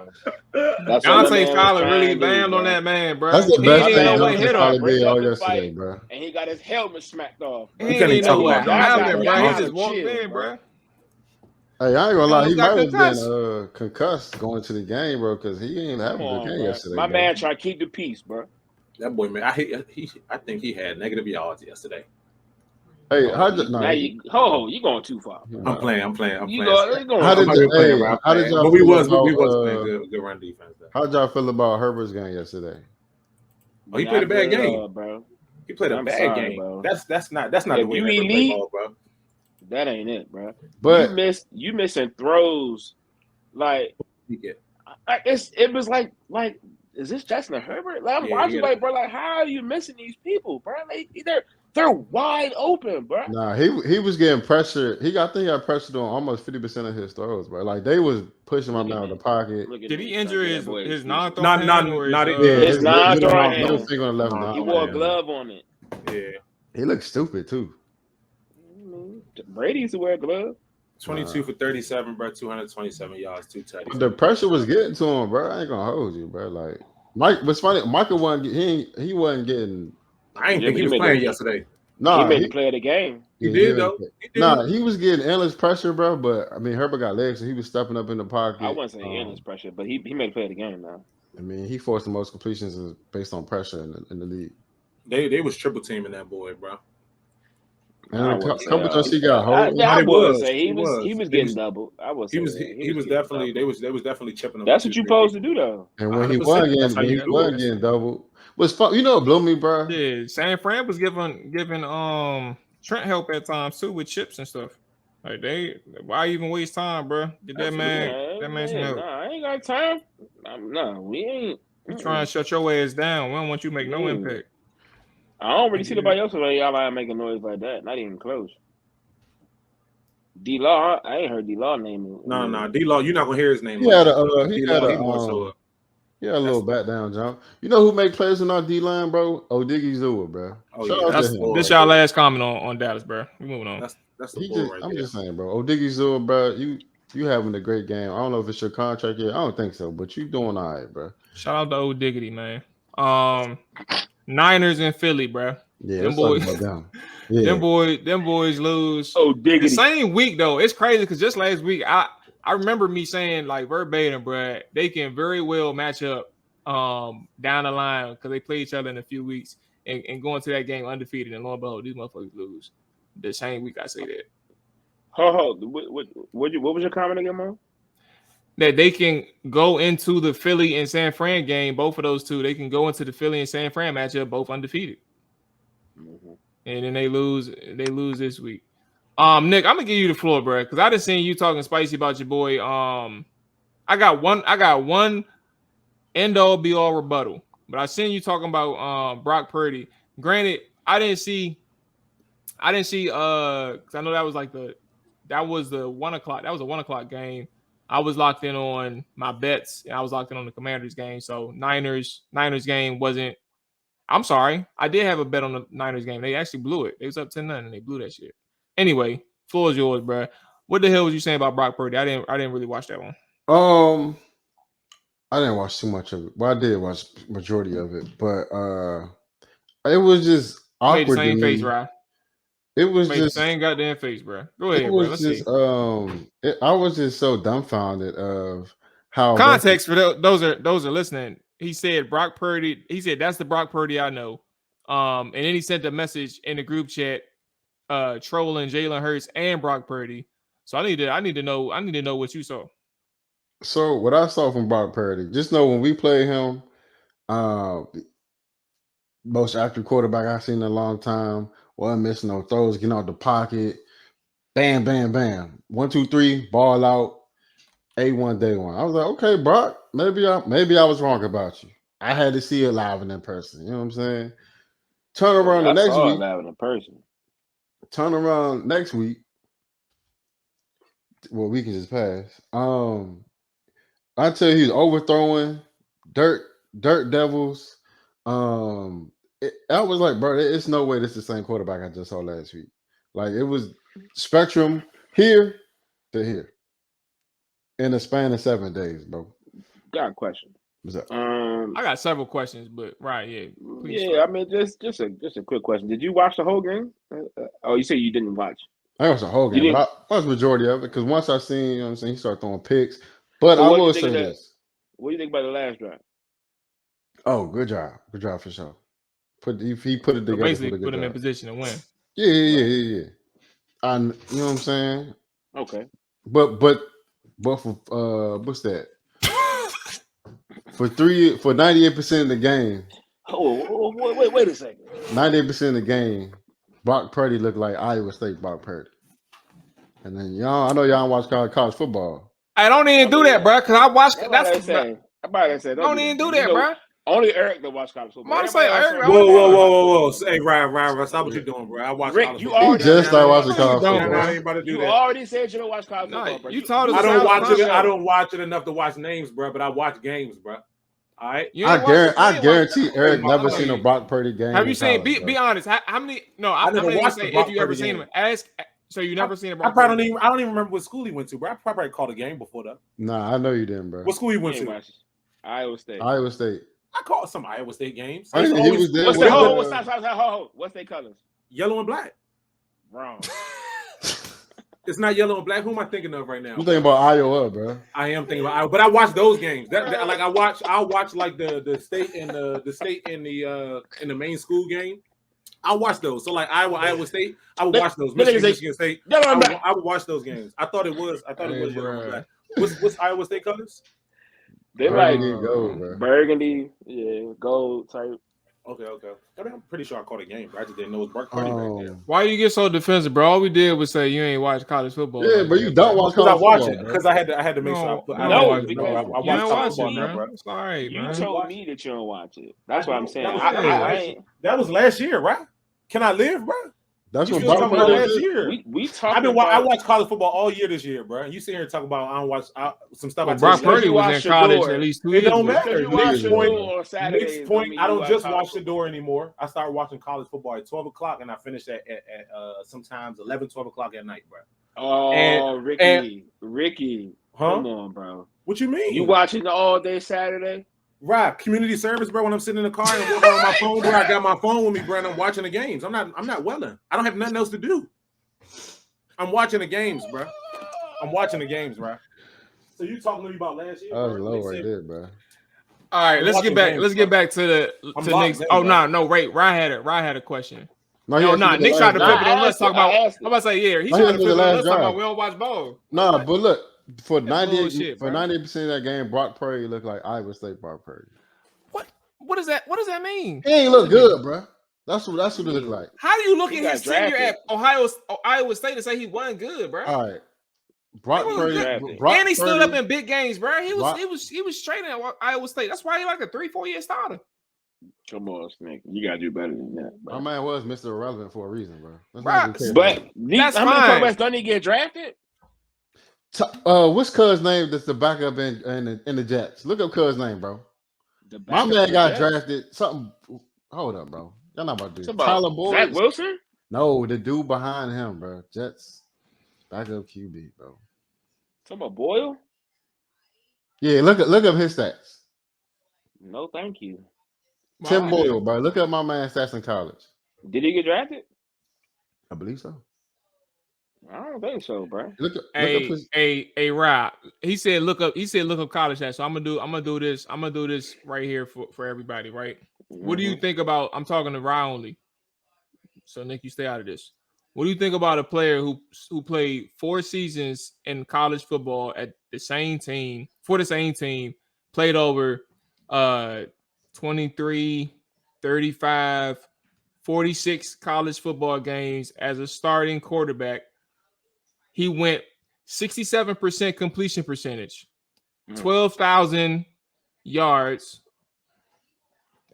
Bruh. Dante Fowler really bammed on that man, bro. That's the best thing Dante Fowler did all yesterday, bro. And he got his helmet smacked off. He didn't even know what happened, bro. He just walked in, bro. Hey, I ain't gonna lie. He might have been concussed going to the game, bro, because he ain't having a good game yesterday. My man trying to keep the peace, bro. That boy, man, I think he had negative yards yesterday. Hey, you going too far. I'm playing. How did y'all? But we was playing good run defense. How did y'all feel about Herbert's game yesterday? Oh, he played a bad game, bro. He played a bad game. Bro. That's not the way you play ball, bro. That ain't it, bro. But you missing throws, like it was like. Is this Justin Herbert? Like, I'm watching, like, bro, like, how are you missing these people, bro? They're wide open, bro. Nah, he was getting pressured. I think he got pressured on almost 50% of his throws, bro. Like they was pushing him out of the pocket. Did he injure his non-throw hand? His non-throw hand. He wore a glove on it. Yeah. He looked stupid too. Brady used to wear a glove. 22 for 37, bro. 227 yards, 2 touchdowns. The pressure was getting to him, bro. I ain't gonna hold you, bro. Like Mike, what's funny, Michael wasn't. He wasn't getting. I ain't think he was playing yesterday. No, he made the play of the game. He did though. Nah, he was getting endless pressure, bro. But I mean, Herbert got legs, so he was stepping up in the pocket. I wasn't saying endless pressure, but he made the play of the game now. I mean, he forced the most completions based on pressure in the league. They was triple teaming that boy, bro. And a couple times he got hold. He was getting double. He was definitely. They was definitely chipping him. That's what you supposed to do though. And when he wasn't getting double, was fun. You know what blew me, bro? Yeah, San Fran was giving Trent help at times too with chips and stuff. Like why even waste time, bro? Get that man some help. Nah, I ain't got time. No, we ain't. We trying to shut your ass down. We don't want you to make no impact. I don't really see nobody else like y'all out making noise like that. Not even close. D-Law, I ain't heard D-Law name. No, D-Law, you're not gonna hear his name. He had a little back down jump. You know who make plays in our D-line, bro? Odigizua, bro. This y'all last comment on Dallas, bro. We moving on. That's the boy right there. I'm just saying, bro. Odigizua, bro. You having a great game. I don't know if it's your contract yet. I don't think so, but you doing all right, bro. Shout out to Old Diggity, man. Niners in Philly, bro. Yeah, them boys lose. Oh, diggity. The same week though. It's crazy because just last week, I remember me saying like verbatim, bro, they can very well match up down the line because they play each other in a few weeks and go into that game undefeated, and lo and behold, these motherfuckers lose. The same week I say that. What was your comment again, man? That they can go into the Philly and San Fran game, both of those two. They can go into the Philly and San Fran matchup, both undefeated, and then they lose. They lose this week. Nick, I'm gonna give you the floor, bro, because I just seen you talking spicy about your boy. I got one end all be all rebuttal, but I seen you talking about Brock Purdy. Granted, I didn't see. Because I know that was the 1 o'clock. That was a 1 o'clock game. I was locked in on my bets, and I was locked in on the Commanders game. So Niners game wasn't. I'm sorry, I did have a bet on the Niners game. They actually blew it. They was up 10-0, and they blew that shit. Anyway, floor is yours, bro. What the hell was you saying about Brock Purdy? I didn't really watch that one. I didn't watch too much of it. Well, I did watch majority of it, but it was just Made the awkward to same face, me. right? It was Made the just same goddamn face, bro. Go it ahead, bro. was Let's see. just I was just so dumbfounded of how Context for those are listening. He said Brock Purdy. He said that's the Brock Purdy I know. And then he sent a message in the group chat, trolling Jalen Hurts and Brock Purdy. So I need to know what you saw. So what I saw from Brock Purdy, just know when we play him, most accurate quarterback I've seen in a long time. Wasn't missing no throws, getting out the pocket. Bam, bam, bam. 1, 2, 3, ball out. A1 day one. I was like, okay, Brock, maybe I was wrong about you. I had to see it live and in person. You know what I'm saying? Turn around the next week. Live in person. Turn around next week. Well, we can just pass. I tell you, he's overthrowing dirt devils. I was like, bro, it's no way this is the same quarterback I just saw last week. Like it was spectrum here to here in a span of 7 days, bro. Got a question. What's up? I got several questions, but right, yeah. Yeah, I mean, just a quick question. Did you watch the whole game? Oh, you say you didn't watch. I watched the whole game, but I watched the majority of it because once I seen, you know what I'm saying, he started throwing picks. But I will say this. What do you think about the last drive? Oh, good job. Good job for sure. He put it together. Basically put him in position to win. Yeah. You know what I'm saying? Okay. But for what's that? for 98% of the game. Oh, wait a second. 98% of the game, Brock Purdy looked like Iowa State Brock Purdy. And then I know y'all watch college football. I don't even do that, bro. Cause I watch. Don't even do that, bro. Only Eric that watch college football. Whoa. Hey, Ryan, stop what you're doing, bro. I watch Rick, college you football. already just started watching college football. I ain't about to do that. You already said you don't watch college football, bro. You told us I don't watch it. I don't watch it enough to watch names, bro. But I watch games, bro. All right. I guarantee Eric never seen a Brock Purdy game. Have you seen? Be honest. How many? No, I never watched say if you ever seen him. Ask. So you never seen a Brock? I don't even remember what school he went to, bro. I probably called a game before that. Nah, I know you didn't, bro. What school he went to? Iowa State. I called some Iowa State games. He was there. What's their colors? Yellow and black. Wrong. It's not yellow and black. Who am I thinking of right now? You thinking about Iowa, bro? I am thinking about Iowa, but I watch those games. I'll watch like the state and the main school game. I'll watch those. So like Iowa State, I would watch those. Michigan State, I would watch those games. I thought it was yellow and black. What's Iowa State colors? They like gold, burgundy, gold type. Okay. I mean, I'm pretty sure I caught a game, but I just didn't know it was Brock Purdy back there. Why you get so defensive, bro? All we did was say you ain't watch college football. Yeah, but you don't watch college football. I watch it because I had to make sure I watch college football, bro. It's all right, you man. told me that you don't watch it. That's what I'm saying. That was last year, right? Can I live, bro? That's what Brock Purdy last year. We talked. I watched college football all year this year, bro. And you sit here and talk about I don't watch some stuff. Well, Brock Purdy was in college at least 2 years. It don't matter. Next point. I don't just watch Shador anymore. I started watching college football at 12 o'clock, and I finished at sometimes 11, 12 o'clock at night, bro. Oh, Ricky, come on, bro. What you mean? You watching all day Saturday? Right, community service, bro. When I'm sitting in the car and working on my phone, bro, I got my phone with me, bro. And I'm watching the games. I'm not welling. I don't have nothing else to do. I'm watching the games, bro. So you talking to me about last year? That was low right there, bro. All right, let's get back to the next. Oh no, wait. Ryan had a question. Nick tried to flip it on. Let's talk about. I'm about to say He tried to flip it on. Let's talk about we don't watch ball. Nah, but look. For 98% of that game, Brock Purdy looked like Iowa State Brock Purdy. What does that mean? He ain't look good, bro. That's what it looked like. How do you look at his tenure at Iowa State and say he wasn't good, bro? All right, Brock Purdy, and he stood up in big games, bro. He was straight at Iowa State. That's why he like a 3-4 year starter. Come on, Snake. You gotta do better than that, bro. My man was Mr. Irrelevant for a reason, bro. But how many quarterbacks don't he get drafted? What's Cuz name that's the backup in the Jets? Look up Cuz name, bro. My man got drafted. Something. Hold up, bro. Y'all not about to do this. Tyler Boyd. Zach Wilson? No, the dude behind him, bro. Jets backup QB, bro. Talking about Boyle? Yeah, look up his stats. No, thank you. Tim Boyle, bro. Look at my man stats in college. Did he get drafted? I believe so. I don't think so, bro. Look up his... Rob. He said look up college stats. So I'm gonna do this right here for everybody, right? Mm-hmm. What do you think about? I'm talking to Rob only. So Nick, you stay out of this. What do you think about a player who played 4 seasons in college football at the same team, played over 23, 35, 46 college football games as a starting quarterback? He went 67% completion percentage, 12,000 yards,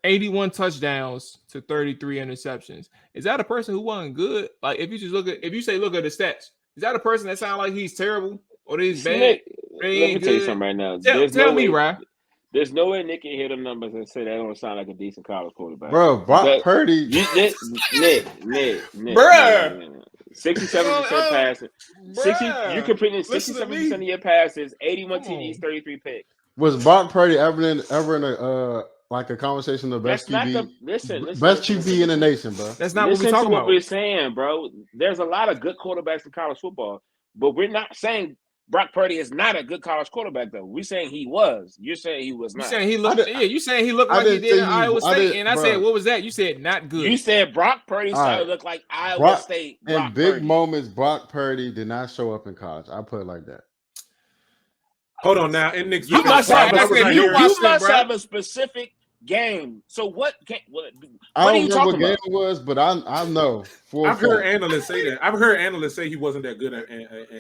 81 touchdowns to 33 interceptions. Is that a person who wasn't good? Like, if you look at the stats, is that a person that sounds like he's terrible or he's bad? Let me tell you something right now. Tell me, Ryan. There's no way Nick can hear them numbers and say that don't sound like a decent college quarterback. Bro, Brock Purdy. Nick. 67% passing. 60. You're completing 67% of your passes, 81 TDs, 33 picks. Was Brock Purdy ever in a like a conversation of best QB? Best QB in the nation, bro. That's not what we're talking about. We're saying, bro. There's a lot of good quarterbacks in college football, but we're not saying Brock Purdy is not a good college quarterback, though. We're saying he was. You're saying he was not. You're saying he looked. You saying he looked like he did in Iowa State, and I said, "What was that?" You said, "Not good." You said Brock Purdy started to look like Iowa State. In big moments, Brock Purdy did not show up in college. I put it like that. Hold on now, and Nick, you must have a specific game. So what? I don't remember what game it was, but I know. I've heard analysts say that. I've heard analysts say he wasn't that good.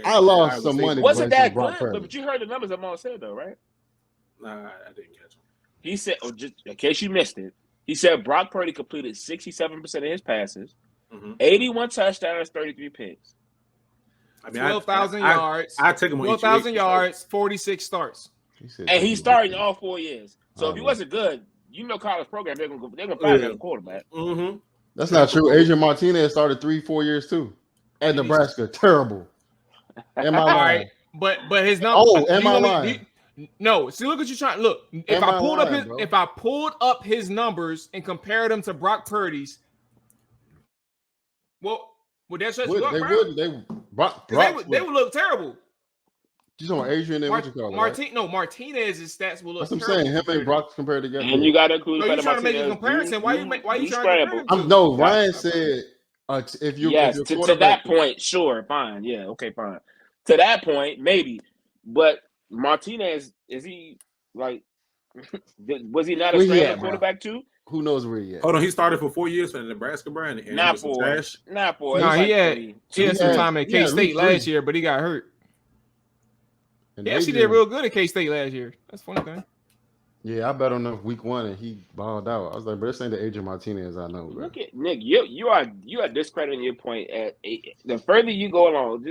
I lost some money. Wasn't that good? But you heard the numbers Amon said though, right? Nah, I didn't catch him. He said, just in case you missed it, he said Brock Purdy completed 67% of his passes, 81 touchdowns, 33 picks. I mean, 12,000 yards. I take him on 12,000 yards, 46 starts. And he's starting all 4 years. So if he wasn't good, college program, they're gonna find another quarterback. Mm-hmm. That's not true. Adrian Martinez started 3-4 years too at Nebraska. Terrible. Am I lying? But his number. Oh, am I lying? No. See, look what you're trying. Look, if I pulled up his numbers and compared them to Brock Purdy's, well, would that shut you up? They would look terrible. You talking Adrian and what you call it? Martinez's stats will look. That's what I'm saying. Him and Brock compared together. And you got to include. You trying to make a comparison? Why you trying to compare? No, Ryan said if you to that point, sure, fine, yeah, okay, fine. To that point, maybe, but Martinez was he not a straight quarterback too? Who knows where he at? Hold on, he started for 4 years for the Nebraska brand. Not for. No, he had some time at K-State last year, but he got hurt. And he actually did real good at K-State last year. That's a funny thing. Yeah, I bet on him week 1 and he balled out. I was like, but this ain't the Adrian Martinez I know. Bro. Look at Nick. You are discrediting your point. The further you go along,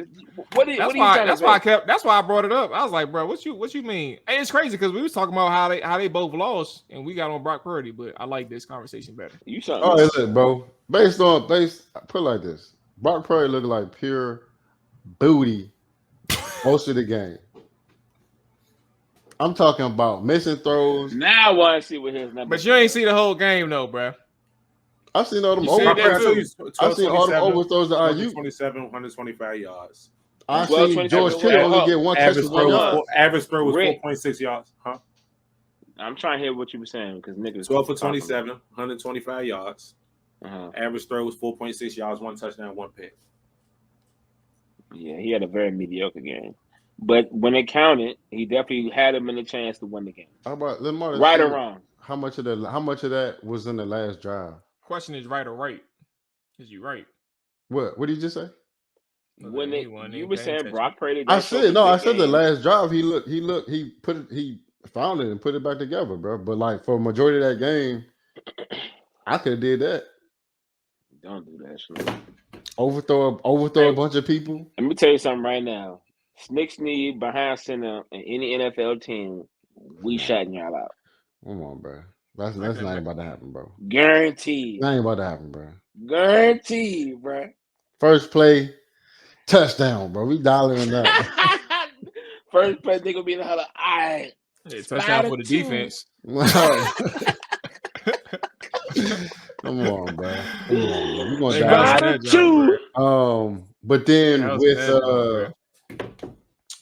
that's why I brought it up. I was like, bro, what you mean? And it's crazy because we was talking about how they both lost and we got on Brock Purdy, but I like this conversation better. Look, bro. Based put it like this. Brock Purdy looked like pure booty most of the game. I'm talking about missing throws. Now I want to see what his number. But you ain't see the whole game though, bro. I've seen all them overthrows. I've seen all them overthrows that IU 27, 125 yards. I seen George Kittle only get one touch for 1 yard. Average throw was 4.6 yards. Huh? I'm trying to hear what you were saying because niggas 12 for 27, 125 yards. Average throw was 4.6 yards, 1 touchdown, 1 pick. Yeah, he had a very mediocre game. But when it counted, he definitely had him in the chance to win the game. How about Lamar? Right or wrong? How much of that was in the last drive? Question is right or right? Is you right? What did you just say? When you were saying Brock Purdy, I said the last drive he found it and put it back together, bro. But like for a majority of that game, I could have did that. Don't do that shit. Overthrow a bunch of people. Let me tell you something right now. Snick Sneed behind center in any NFL team, we shutting y'all out. Come on, bro. That's not about to happen, bro. Guaranteed. That ain't about to happen, bro. Guaranteed, bro. First play, touchdown, bro. We dialing that. First play, they gonna be in the holler. All right. Yeah, touchdown for the defense. Come on, bro. We're gonna They dive. houseing that jump, bro. But They then houseing with that jump,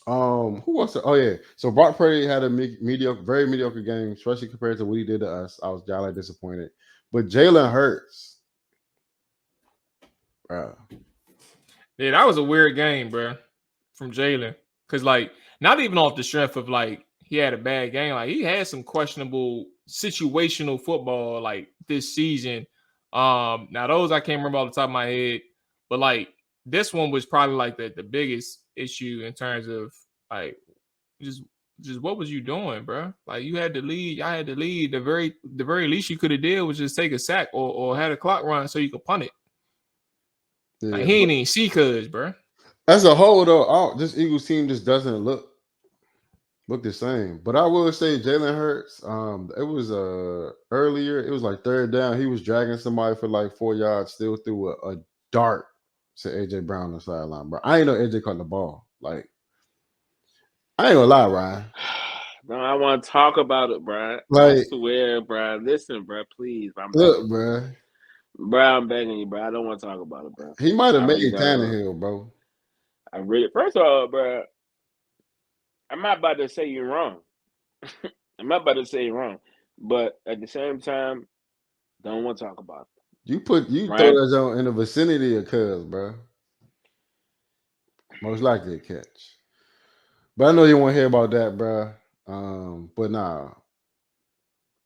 bro. who was it? Oh yeah. So Brock Purdy had a mediocre, very mediocre game, especially compared to what he did to us. I was jolly disappointed. But Jalen Hurts, bro. Yeah, that was a weird game, bro, from Jalen. Because, like, not even off the strength of, like, he had a bad game. Like, he had some questionable situational football, like, this season. Now, those I can't remember off the top of my head. But, like, this one was probably, like, the biggest issue in terms of, like, just what was you doing, bro? Like, you had to lead. I had to lead. The very least you could have did was just take a sack or had a clock run so you could punt it. Yeah, like, he ain't even see cuz, bro. As a whole, though, this Eagles team just doesn't look the same. But I will say Jalen Hurts, it was earlier, it was like third down. He was dragging somebody for like 4 yards, still threw a dart to AJ Brown on the sideline, bro. I ain't know AJ caught the ball. Like, I ain't gonna lie, Ryan. No, I want to talk about it, bro. Like, I swear, bro. Listen, bro, please. Look, bro. Bro, I'm begging you, bro. I don't want to talk about it, bro. He might have made really Tannehill, bro. I really, first of all, bro, I'm not about to say you're wrong. I'm not about to say you're wrong. But at the same time, don't want to talk about it. You throw that zone in the vicinity of Cuz, bro. Most likely a catch. But I know you want to hear about that, bro. But nah.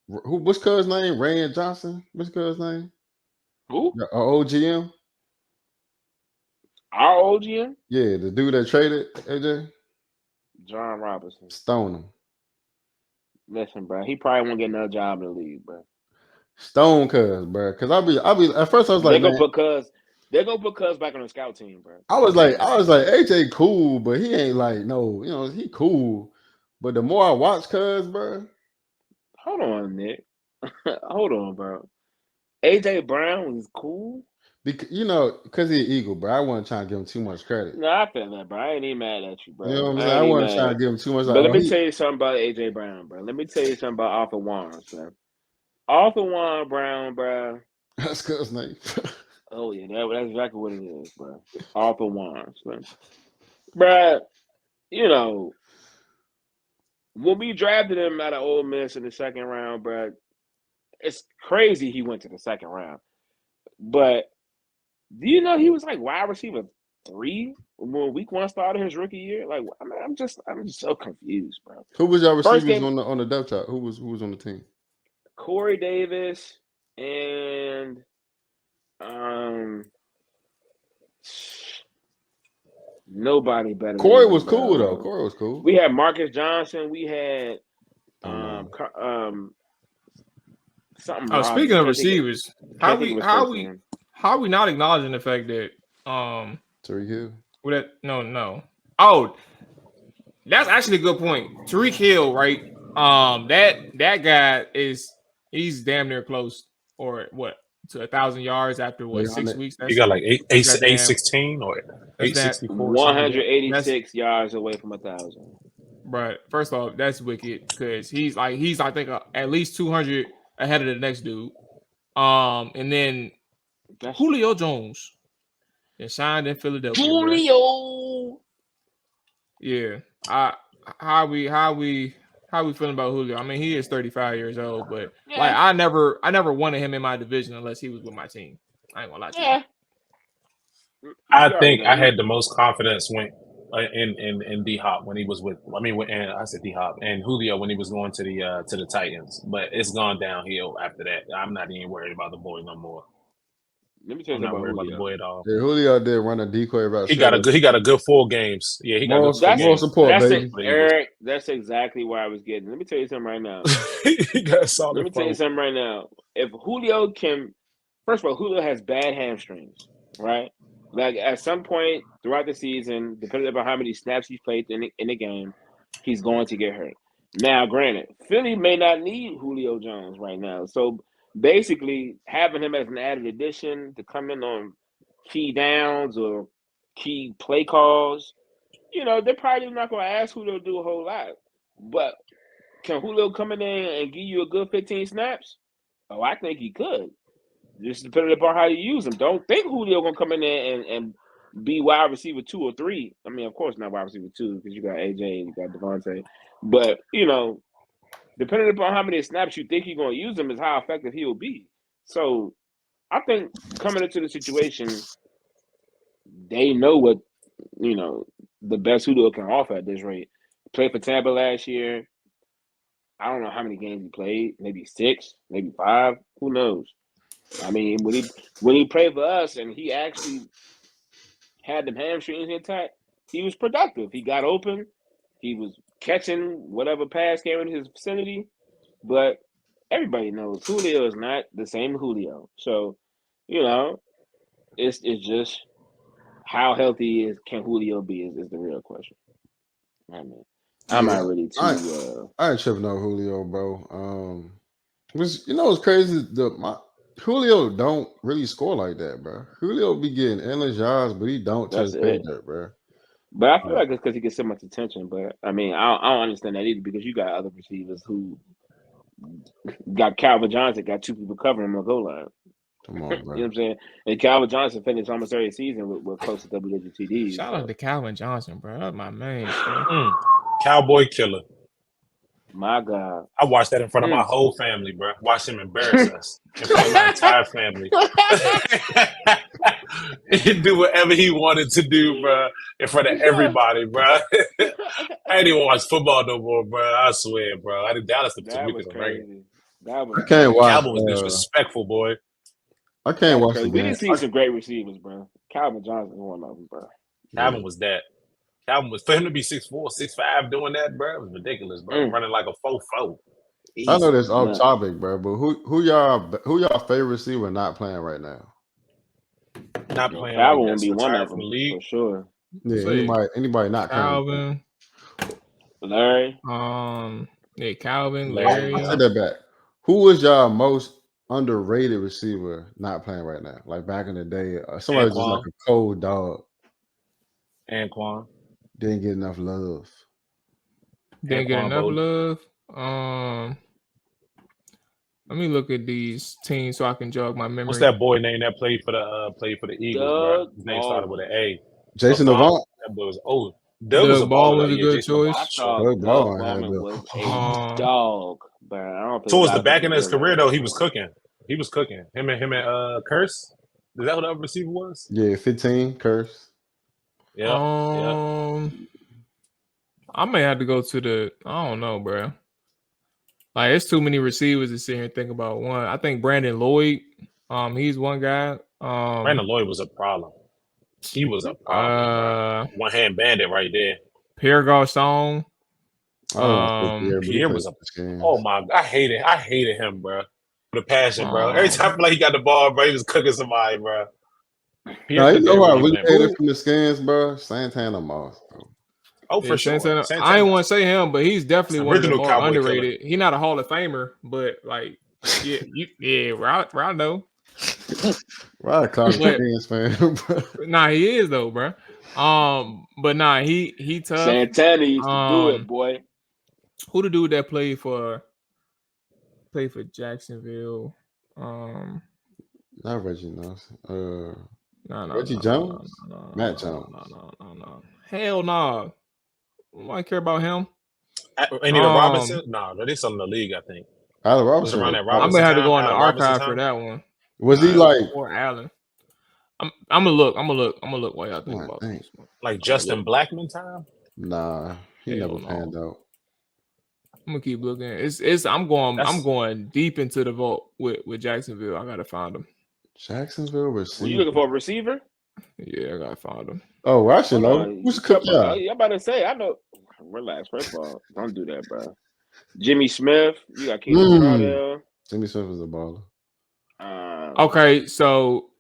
What's Cuz' name? Rand Johnson? What's Cuz' name? Who? Our OGM? Our OGM? Yeah, the dude that traded AJ? John Robinson. Stone him. Listen, bro. He probably won't get another job in the league, bro. Stone Cuz, bro. Because I'll be at first I was like, they're gonna put Cuz back on the scout team, bro. I was like, AJ cool, but he ain't like he cool. But the more I watch Cuz, bro. Hold on, Nick. Hold on, bro. AJ Brown was cool. Because he's an Eagle, bro. I wasn't trying to give him too much credit. No, I feel that, bro. I ain't even mad at you, bro. You know what I'm saying? I wasn't trying to give him too much. But let me tell you something about AJ Brown, bro. Let me tell you something about Arthur Warren, son. Arthur Warren Brown, bro. That's Cuz' name. Oh yeah, that's exactly what it is, bro. Arthur Warren, son. Bro, when we drafted him out of Ole Miss in the second round, bro, it's crazy he went to the second round. But do you know he was like wide receiver 3 when week 1 started his rookie year? Like, I mean, I'm just so confused, bro. Who was your receivers on the depth chart? Who was on the team? Corey Davis and nobody better. Corey was cool though. Corey was cool. We had Marcus Johnson. We had something. Oh, speaking of receivers, how are we not acknowledging the fact that Tyreek Hill? No. Oh, that's actually a good point. Tyreek Hill, right? That guy he's damn near close, or what, to 1,000 yards after 6 weeks? He got like 816 or 864. 186 yards away from 1,000. Right. First off, that's wicked because he's I think at least 200 ahead of the next dude. And then Julio Jones is signed in Philadelphia. Julio. Yeah. How we feeling about Julio? I mean, he is 35 years old, but like I never wanted him in my division unless he was with my team. I ain't gonna lie to you. I think I had the most confidence in D Hop when he was and I said D Hop and Julio when he was going to the Titans, but it's gone downhill after that. I'm not even worried about the boy no more. Let me tell you about the boy at all. Yeah, Julio did run a decoy route. He got a good 4 games. Yeah, he got more support, baby. Eric, that's exactly where I was getting. Let me tell you something right now. He got solid. Let me tell you something right now. If Julio first of all, Julio has bad hamstrings, right? Like at some point throughout the season, depending on how many snaps he's played in the game, he's going to get hurt. Now, granted, Philly may not need Julio Jones right now, so basically having him as an added addition to come in on key downs or key play calls, they're probably not going to ask Julio to do a whole lot. But can Julio come in there and give you a good 15 snaps? Oh, I think he could. Just depending upon how you use him. Don't think Julio gonna come in there and be wide receiver 2 or 3. I mean, of course not wide receiver 2 because you got AJ and you got Devontae. But depending upon how many snaps you think you're gonna use him is how effective he will be. So I think coming into the situation, they know what the best Julio can offer at this rate. Played for Tampa last year. I don't know how many games he played. Maybe 6, maybe 5. Who knows? I mean, when he played for us and he actually had them hamstrings intact, he was productive. He got open. He was catching whatever pass came in his vicinity. But everybody knows Julio is not the same Julio. So, it's just how healthy can Julio be is the real question. I mean, I'm not really too. I ain't tripping on Julio, bro. What's crazy? Julio don't really score like that, bro. Julio be getting endless yards, but he don't touch pay dirt, bro. But I feel like it's because he gets so much attention. But I mean, I don't understand that either because you got other receivers who got Calvin Johnson, got 2 people covering him on the goal line. Come on, bro. You know what I'm saying? And Calvin Johnson finished almost every season with close to double-digit TDs. Shout out to Calvin Johnson, bro. That's my man. Cowboy killer. My God. I watched that in front of my whole family, bro. Watched him embarrass us in front of my entire family. He'd do whatever he wanted to do, bro, in front of everybody, bro. I didn't even watch football no more, bro. I swear, bro. I did Dallas That was crazy. I can't watch. Calvin was disrespectful, boy. I can't watch the We game. didn't see some great receivers, bro. Calvin Johnson was one of them, bro. Calvin was that. Calvin was for him to be 6'4", 6'5", doing that, bro. It was ridiculous, bro. Running like a 4'4". I know that's off topic, bro. But who y'all favorite receiver not playing right now? Not playing. Calvin would be one of them for sure. Yeah, anybody not Calvin, Larry. Calvin, Larry. I said that back. Who was y'all most underrated receiver not playing right now? Like back in the day, somebody just like a cold dog. Anquan didn't get enough love. Didn't get enough love. Let me look at these teams so I can jog my memory. What's that boy name that played for the Eagles, bro? His name started with an A. Jason Avant. That boy was old. Doug Baldwin was a good choice. I thought Doug Baldwin was a dog, but I don't think towards the back end of his career though, he was cooking. He was cooking. Him and Curse. Is that what the other receiver was? Yeah, 15 Curse. Yeah. I may have to go to I don't know, bro. Like, it's too many receivers to sit here and think about one. I think Brandon Lloyd, he's one guy. Brandon Lloyd was a problem. He was a problem. One hand bandit right there. Pierre Garçon. Pierre was a. Oh my! I hated him, bro. With a passion, bro. Every time he got the ball, bro, he was cooking somebody, bro. You know who I really hated from the Skins, bro? Santana Moss, bro. Oh, for sure. Santana, I didn't want to say him, but he's definitely one of the more underrated. He's not a Hall of Famer, but like, I know. Right, Skins fan, bro. Nah, he is though, bro. But nah, he tough. Santana used to do it, boy. Who the dude that played for Jacksonville? Not Reggie Nelson. No, Reggie Jones? Matt Jones. No. Hell no. I care about him. Any of Robinson? No, they're still in the league, I think. Allen Robinson. I'm gonna have to go on the archive for that one. Was he like or Allen? I'm gonna look while y'all think about this. Like Justin Blackman time? Nah, he never panned out. I'm gonna keep looking. I'm going deep into the vault with Jacksonville. I gotta find him. Jacksonville receiver. Were you looking for a receiver? Yeah, I gotta find him. Oh, well, I should know. Who's the I'm about to say, I know. Relax. First of all, don't do that, bro. Jimmy Smith. You got Keenan Cardell. Jimmy Smith is a baller. Okay, so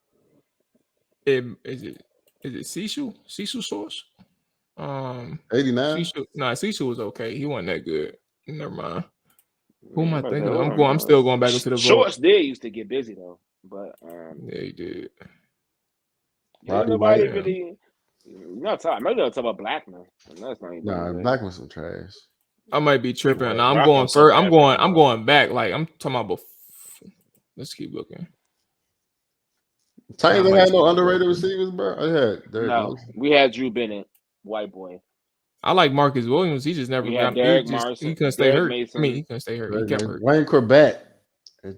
is it Cecil Sauce? 89. Cecil was okay. He wasn't that good. Never mind. Who am I thinking of? I'm still going back into the vault. Shorts did used to get busy though, but yeah, he did. Nobody really. Maybe not talk about Blackman. That's not even. Nah, Blackman's some trash. I might be tripping. Boy, Now I'm Rock going on some first. I'm bad going back. Like I'm talking about. Let's keep looking. Titans I ain't might had no skip underrated over. receivers, bro. I had Derrick No, Lewis. we had Drew Bennett, white boy. I like Marcus Williams. He just never We had got. Derek He Morrison, couldn't stay Derek hurt. I mean, Mason. he couldn't stay hurt. He Derrick kept Mason. hurt. Wayne Corbett. The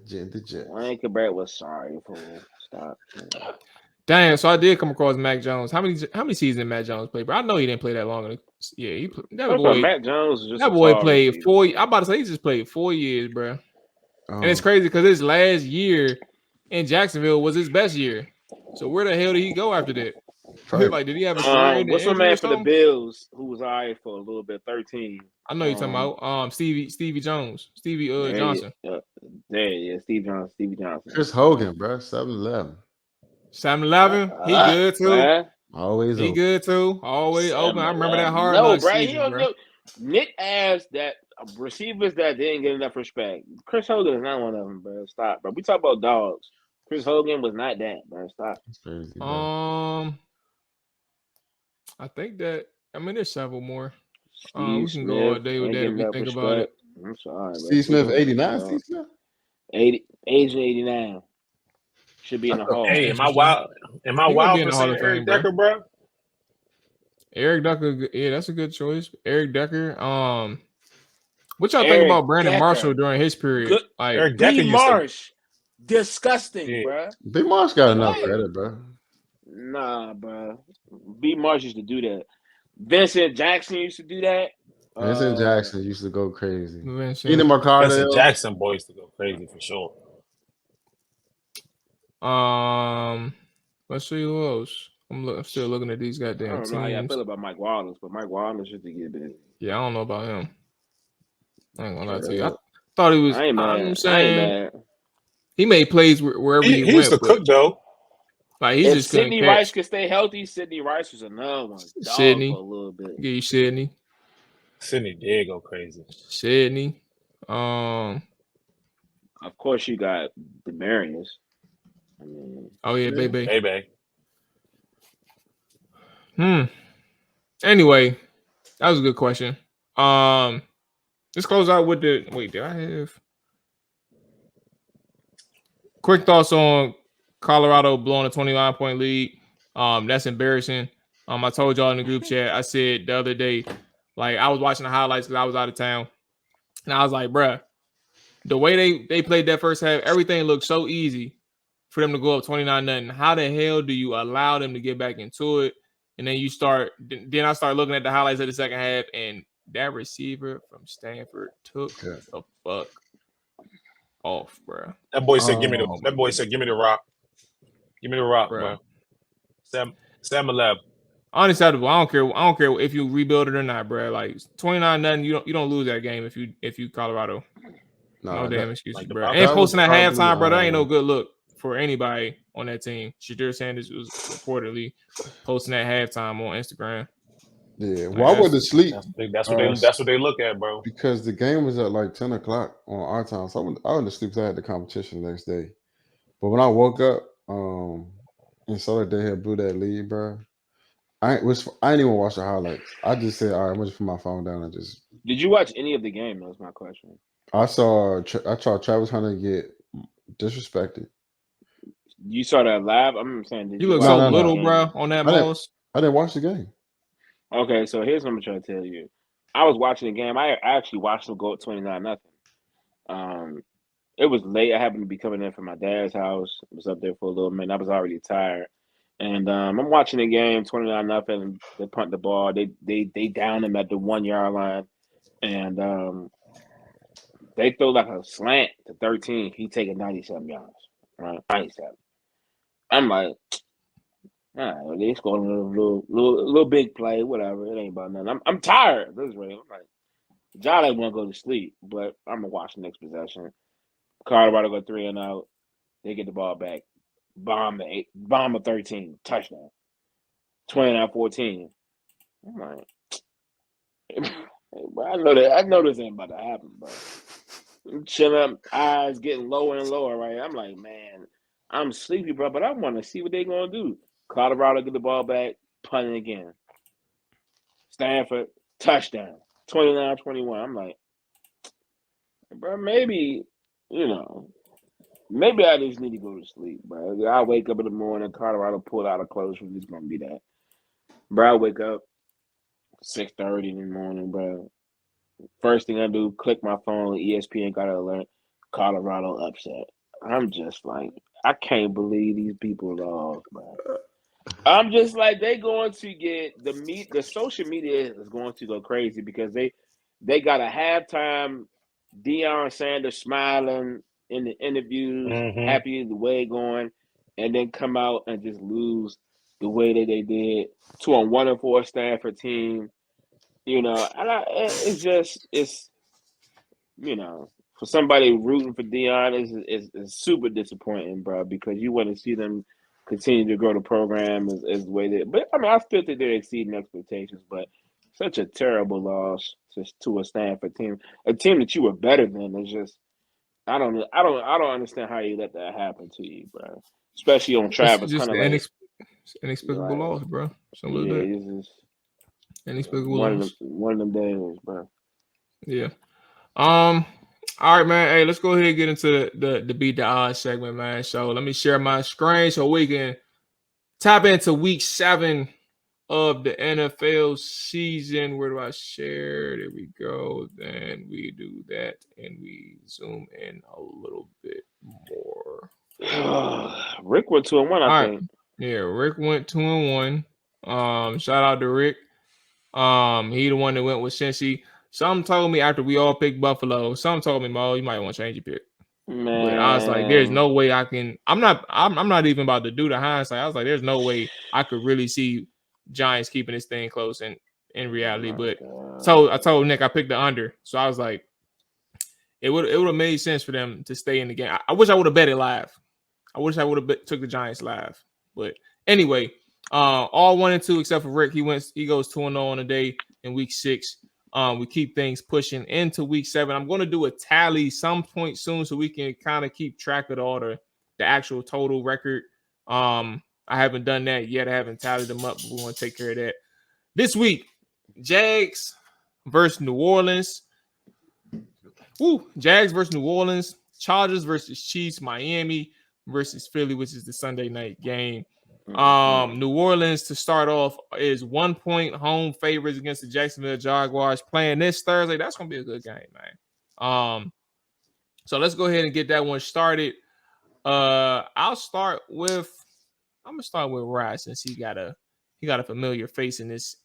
Jets. Wayne Corbett was sorry for stop. Damn. So I did come across Mac Jones. How many seasons did Mac Jones play? Bro, I know he didn't play that long. Yeah, he that First of all, boy. Matt Jones is just That a boy tall played receiver. 4. I'm about to say he just played 4 years, bro. And it's Oh, crazy because his last year in Jacksonville was his best year. So where the hell did he go after that? right. Like, did he have a career-ending What's my injury or man for the something? Bills who was all right for a little bit? 13. I know you're talking about Stevie Jones, Johnson. Steve Johnson, Stevie Johnson. Chris Hogan, bro. 7-11. 7-11, he good too. Man. Always He open. good too. Always open. I remember that hard No, knock bro. season, bro. Nick asked that receivers that didn't get enough respect. Chris Hogan is not one of them, bro. Stop, bro. We talk about dogs. Chris Hogan was not that, bro. Stop. That's crazy, bro. I think that. I mean, there's several more. Steve We can Smith, go all day with that if we think about it. I'm sorry, bro. Steve Smith, 89. Steve Smith. Age of 89. Should be in the hall. Hey, am I wild? Am I He gonna wild be in for the Hall saying of Eric Fame, bro. Decker, bro? Eric Decker, yeah, that's a good choice. Eric Decker. What y'all think about Brandon Decker. Marshall during his period? Good. Like Eric Decker B. used to. Marsh. Disgusting, bro. Big Marsh got enough What? credit, bro. Nah, bro. B. Marsh used to do that. Vincent Jackson used to do that. Vincent Jackson used to go crazy. Vincent. Keenan McCardell. Vincent Jackson boys to go crazy for sure. Let's see who else. I'm still looking at these I goddamn don't know how y'all teams. feel about Mike Wallace, but Mike Wallace used to get busy. Yeah, I don't know about him. I ain't gonna lie to you. I thought he was. I ain't mad. I'm saying I ain't mad. he made plays wherever he He used went. to cook though. Like he If just couldn't Sidney catch. Rice could stay healthy, Sidney Rice was another one. Dog Sidney. for a little bit. Give you Sidney. Sidney did go crazy. Sidney. Of course, you got Demarius. I mean, Oh yeah, baby. Baby. Anyway, that was a good question. Let's close out with the. Wait, did I have quick thoughts on Colorado blowing a 29-point lead? That's embarrassing. I told y'all in the group chat. I said the other day, like I was watching the highlights because I was out of town, and I was like, bruh, the way they played that first half, everything looked so easy for them to go up 29-0. How the hell do you allow them to get back into it? And then I start looking at the highlights of the second half, and that receiver from Stanford took the fuck off, bro. That boy said, "Give me the." That boy said, "Give me the rock. Give me the rock, bro." 7-11. Unacceptable. I don't care if you rebuild it or not, bro. Like 29-0, you don't lose that game if you Colorado. No damn excuses, like bro. And posting at halftime, bro, that ain't no good look for anybody on that team. Shadir Sanders was reportedly posting at halftime on Instagram. Yeah, well, I went to sleep. That's what they look at, bro. Because the game was at like 10 o'clock on our time. So I went to sleep because I had the competition the next day. But when I woke up and saw that they had blew that lead, bro, I didn't even watch the highlights. I just said, all right, I'm going to put my phone down and just. Did you watch any of the game? That was my question. I saw Travis Hunter get disrespected. You saw that live? I'm saying, did you look so little, bro, on that balls. I didn't watch the game. Okay, so here's what I'm trying to tell you. I was watching the game. I actually watched them go up 29-0. It was late. I happened to be coming in from my dad's house. I was up there for a little minute. I was already tired. And I'm watching the game, 29-0. They punt the ball. They down him at the 1 yard line. And they throw like a slant to 13. He taking 97 yards. Right? 97. I'm like, all right, they scored a little big play, whatever. It ain't about nothing. I'm tired. This way. I'm like, Jolly want to go to sleep, but I'm gonna watch the next possession. Colorado go 3-0. They get the ball back. Bomb a 13 touchdown. 29-14. I'm like, bro, I know this ain't about to happen, bro. I'm chilling, eyes getting lower and lower, right? I'm like, man, I'm sleepy, bro, but I want to see what they're gonna do. Colorado get the ball back, punting again. Stanford, touchdown. 29-21. I'm like, bro, maybe, maybe I just need to go to sleep, bro. I wake up in the morning, Colorado pulled out a close, it's gonna be that. Bro, I wake up 6:30 in the morning, bro. First thing I do, click my phone, ESPN got an alert, Colorado upset. I'm just like, I can't believe these people lost, bro. I'm just like, they going to get the social media is going to go crazy because they got a halftime Deion Sanders smiling in the interviews, happy the way going, and then come out and just lose the way that they did to a 1-4 Stanford team. It's for somebody rooting for Deion is super disappointing, bro, because you want to see them continue to grow the program as the way that. But I mean, I still think they're exceeding expectations, but such a terrible loss to a Stanford team, a team that you were better than. Is just I don't understand how you let that happen to you, bro. Especially on Travis, just kind of an like inexplicable loss, bro. Something like that. It's just Inexplicable loss. One of them days, bro. Yeah. All right, man. Hey, let's go ahead and get into the beat the odds segment, man. So let me share my screen so we can tap into week 7 of the NFL season. Where do I share? There we go. Then we do that and we zoom in a little bit more. Rick went 2-1, I think. Yeah, Rick went 2-1. Shout out to Rick. He the one that went with Cincy. Some told me after we all picked Buffalo. Some told me, Mo, you might want to change your pick. Man. But I was like, there's no way I can. I'm not even about to do the hindsight. I was like, there's no way I could really see Giants keeping this thing close in reality. But so I told Nick I picked the under. So I was like, it would have made sense for them to stay in the game. I wish I would have bet it live. I wish I would have took the Giants live. But anyway, all 1 and 2 except for Rick. He goes 2-0 on the day in week 6. We keep things pushing into week 7. I'm going to do a tally some point soon so we can kind of keep track of all the actual total record. I haven't done that yet. I haven't tallied them up, but we want to take care of that. This week, Jags versus New Orleans. Jags versus New Orleans. Chargers versus Chiefs. Miami versus Philly, which is the Sunday night game. New Orleans to start off is 1 point home favorites against the Jacksonville Jaguars playing this Thursday. That's gonna be a good game, man. So let's go ahead and get that one started. I'm gonna start with Rye since he got a familiar face in this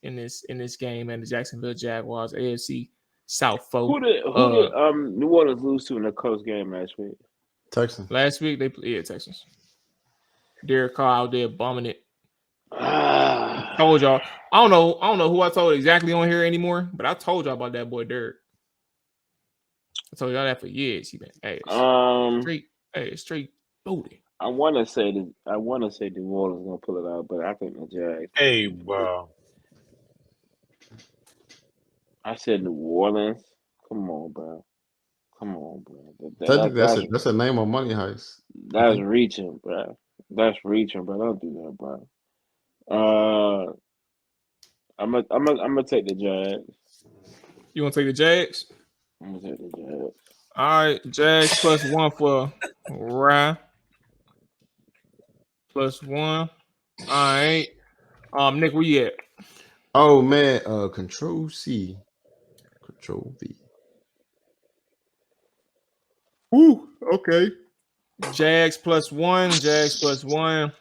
game, and the Jacksonville Jaguars AFC South foe. Who did New Orleans lose to in the close game last week? Texans. Last week they played Texans. Derek Carr out there bumming it. I told y'all. I don't know who I told exactly on here anymore, but I told y'all about that boy Derek. I told y'all that for years. He been straight booty. I want to say New Orleans gonna pull it out, but I think the Jags. Hey, wow. I said New Orleans. Come on, bro. That's a name on Money Heist. That's reaching, bro. Don't do that, bro. I'm gonna take the Jags. You want to take the Jags? I'm gonna take the Jags. All right, Jags +1 for Rye. +1. All right. Nick, where you at? Oh man, Control C, Control V. Okay. Jags +1. Jags +1.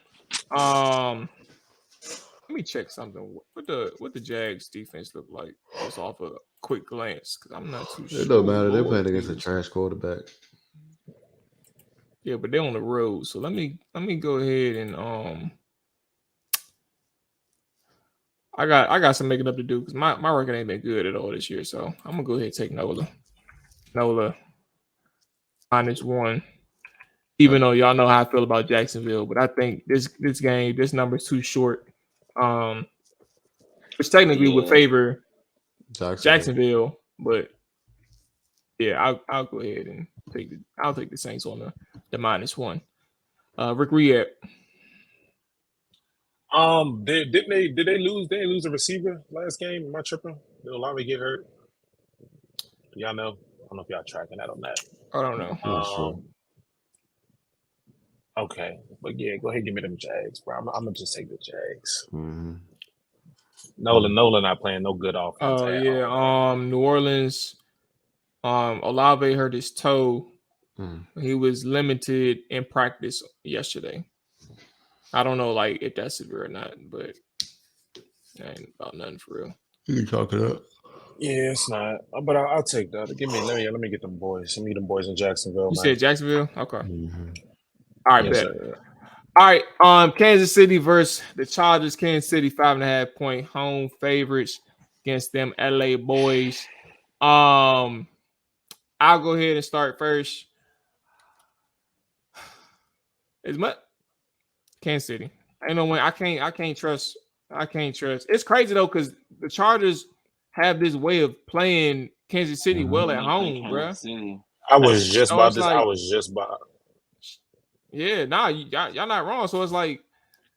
Let me check something. What the Jags defense look like? Just off a quick glance, because I'm not too sure. It don't matter. They're playing against a trash quarterback. Yeah, but they're on the road. So let me go ahead and I got some making up to do because my record ain't been good at all this year. So I'm gonna go ahead and take Nola -1. Even though y'all know how I feel about Jacksonville, but I think this game, this number is too short. Which technically would favor Jacksonville, but yeah, I'll go ahead and take the Saints on the -1. Rick, where you at? Did they lose? They didn't lose a receiver last game. Am I tripping? Did Olave get hurt? Y'all know? I don't know if y'all tracking that on that. I don't know. Not sure. Okay, but yeah, go ahead and give me them Jags, bro. I'm gonna just take the Jags. Mm-hmm. Nolan not playing no good offense. Oh yeah. New Orleans. Olave hurt his toe. He was limited in practice yesterday. I don't know, like, if that's severe or not, but that ain't about nothing for real. You can talk it up. Yeah, it's not. But I'll take that. Let me get them boys. Let me get them boys in Jacksonville. You said Jacksonville? Okay. Mm-hmm. All right, Yes, bet. sir. All right. Kansas City versus the Chargers. Kansas City 5.5 point home favorites against them LA boys. I'll go ahead and start first. As much Kansas City. I know when I can't trust. It's crazy though, because the Chargers have this way of playing Kansas City well at home, bro. I was just So about it's this. like- I was just about. Yeah, y'all not wrong. So it's like,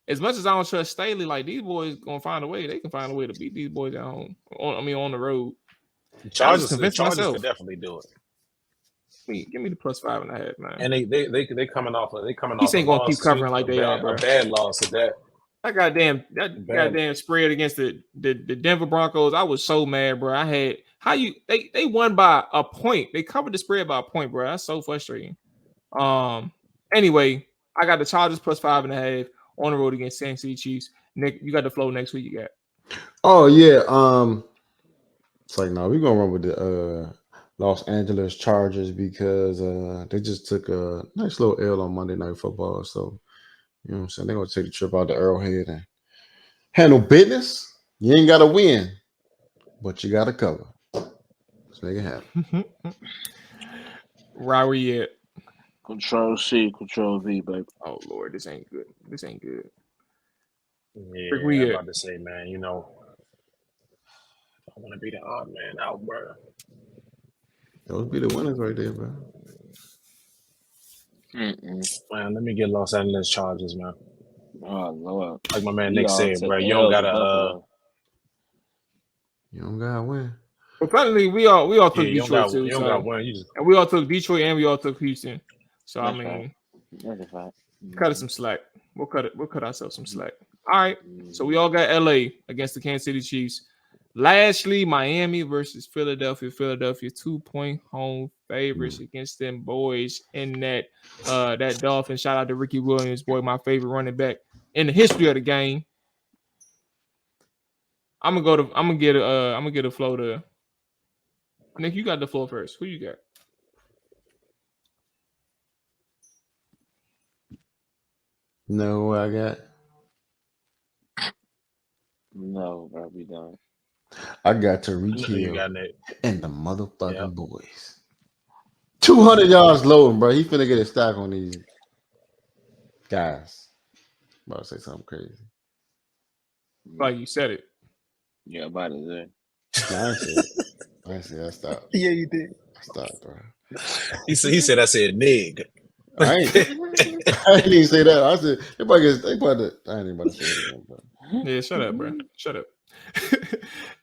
as much as I don't trust Staley, like, these boys gonna find a way. They can find a way to beat these boys at home. On the road. Chargers convinced could myself. definitely do it. Give me the plus 5.5, man. And they coming off. He ain't gonna keep covering like they are, bro. A bad loss at that. That goddamn spread against the Denver Broncos. I was so mad, bro. They won by a point. They covered the spread by a point, bro. That's so frustrating. Anyway, I got the Chargers plus 5.5 on the road against Kansas City Chiefs. Nick, you got the flow next week. You got. Oh yeah. It's like no, we're gonna run with the Los Angeles Chargers because they just took a nice little L on Monday Night Football. So you know what I'm saying, they're gonna take the trip out to Arrowhead and handle business. You ain't gotta win, but you gotta cover. Let's make it happen. Right where you at? Control C, Control V, baby. Oh Lord, this ain't good. Yeah, Where we I'm at? about to say, man. You know, I want to be the odd man out, bro. Those be the winners right there, bro. Man, let me get Los Angeles Chargers, man. Oh Lord, Like my man Nick said, bro. You don't gotta. You don't gotta win. But finally, we all took You Detroit too. You don't gotta win. You just. And we all took Detroit and we all took Houston. So That's I mean, That's fine. cut us some slack. We'll cut ourselves some slack. All right. So we all got LA against the Kansas City Chiefs. Lastly, Miami versus Philadelphia. Philadelphia 2-point home favorites against them boys in that Dolphin. Shout out to Ricky Williams, boy, my favorite running back in the history of the game. I'm gonna get a flow to Nick. You got the floor first. Who you got? You know who I got? No, bro, we don't. I got Tariq You Hill got Nick. and the motherfucking boys. 200 yards low, bro. He finna get a stack on these guys. I'm about to say something crazy. Like you said it. Yeah, about to say. No, I ain't say I stopped. Yeah, you did. I stopped, bro. He said I said nig. I didn't even say that. I said I ain't about to say it again, bro. Yeah, shut up, bro. Shut up.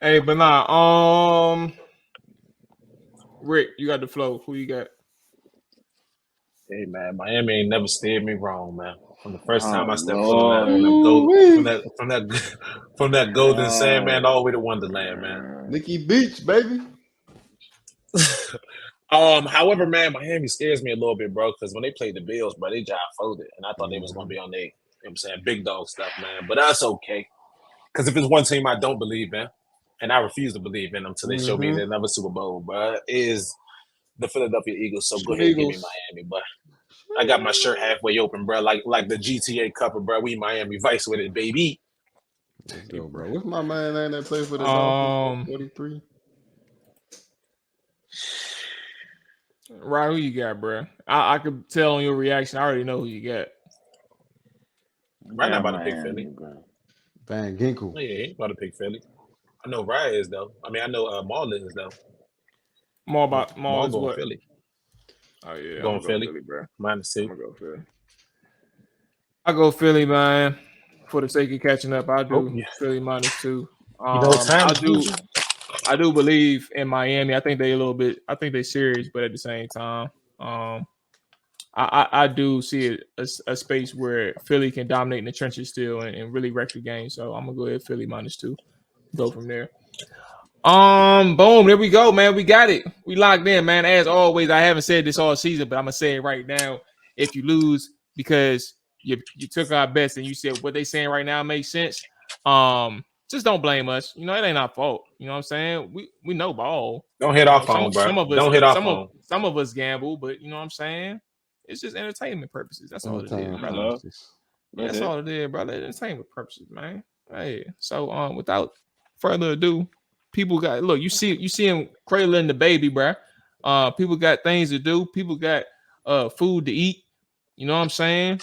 Hey, but nah, Rick, you got the flow. Who you got? Hey man, Miami ain't never steered me wrong, man. From the first time I stepped Lord. from that golden sand, man, all the way to Wonderland, man. Nikki Beach, baby. However, man, Miami scares me a little bit, bro, because when they played the Bills, bro, they jive folded, and I thought they was gonna be on their, you know what I'm saying, big dog stuff, man. But that's okay, because if it's one team I don't believe in, and I refuse to believe in them until they show me another Super Bowl, bro, is the Philadelphia Eagles. So go ahead and give me Miami, but I got my shirt halfway open, bro, like the GTA cover, bro. We Miami Vice with it, baby. Let's go, bro. What's my man name that played for the Dolphins? 43. Right, who you got, bro? I could tell on your reaction. I already know who you got. Right now, about to pick Philly. Van Ginkel. Oh, yeah, he about to pick Philly. I know Ryan is though. I mean, I know Maul is though. Maul is going what? Philly. Oh yeah, Going Philly, bro. -2. I'm gonna go Philly. I go Philly, man. For the sake of catching up, I do Philly -2. You know what time I do. I do believe in Miami. I think they serious, but at the same time, I do see a space where Philly can dominate in the trenches still and really wreck the game. So I'm gonna go ahead Philly -2. Go from there. Boom, there we go, man. We got it. We locked in, man. As always, I haven't said this all season, but I'm gonna say it right now. If you lose because you took our bets and you said what they saying right now makes sense, just don't blame us. You know, it ain't our fault. You know what I'm saying? We know ball. Don't hit our phone, bro. Don't hit our phone. Some of us gamble, but you know what I'm saying? It's just entertainment purposes. That's all it is, brother. That's all it is, brother. Entertainment purposes, man. Hey, so without further ado, people got look. You see him cradling the baby, bro. People got things to do. People got food to eat. You know what I'm saying?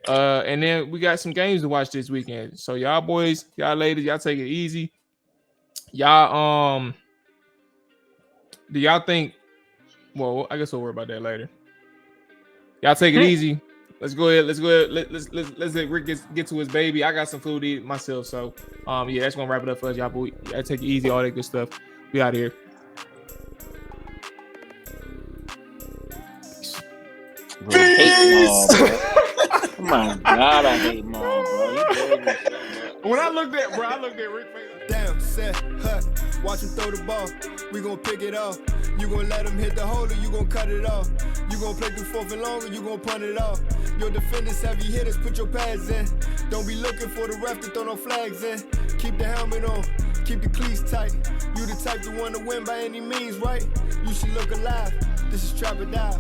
And then we got some games to watch this weekend. So y'all boys, y'all ladies, y'all take it easy. Y'all do y'all think? Well, I guess we'll worry about that later. Y'all take it easy. Let's go ahead. Let's let Rick get to his baby. I got some food to eat myself. So yeah, that's gonna wrap it up for us, y'all boy. Y'all take it easy, all that good stuff. We out of here. Peace. Oh my God, I hate Mual, bro. When I looked at Rick. Damn, set, hut. Watch him throw the ball. We gon' pick it off. You gon' let him hit the hole or you gon' cut it off. You gon' play through 4th and long or you gon' punt it off. Your defenders heavy hitters, put your pads in. Don't be looking for the ref to throw no flags in. Keep the helmet on, keep the cleats tight. You the type to want to win by any means, right? You should look alive. This is Trap or Dive.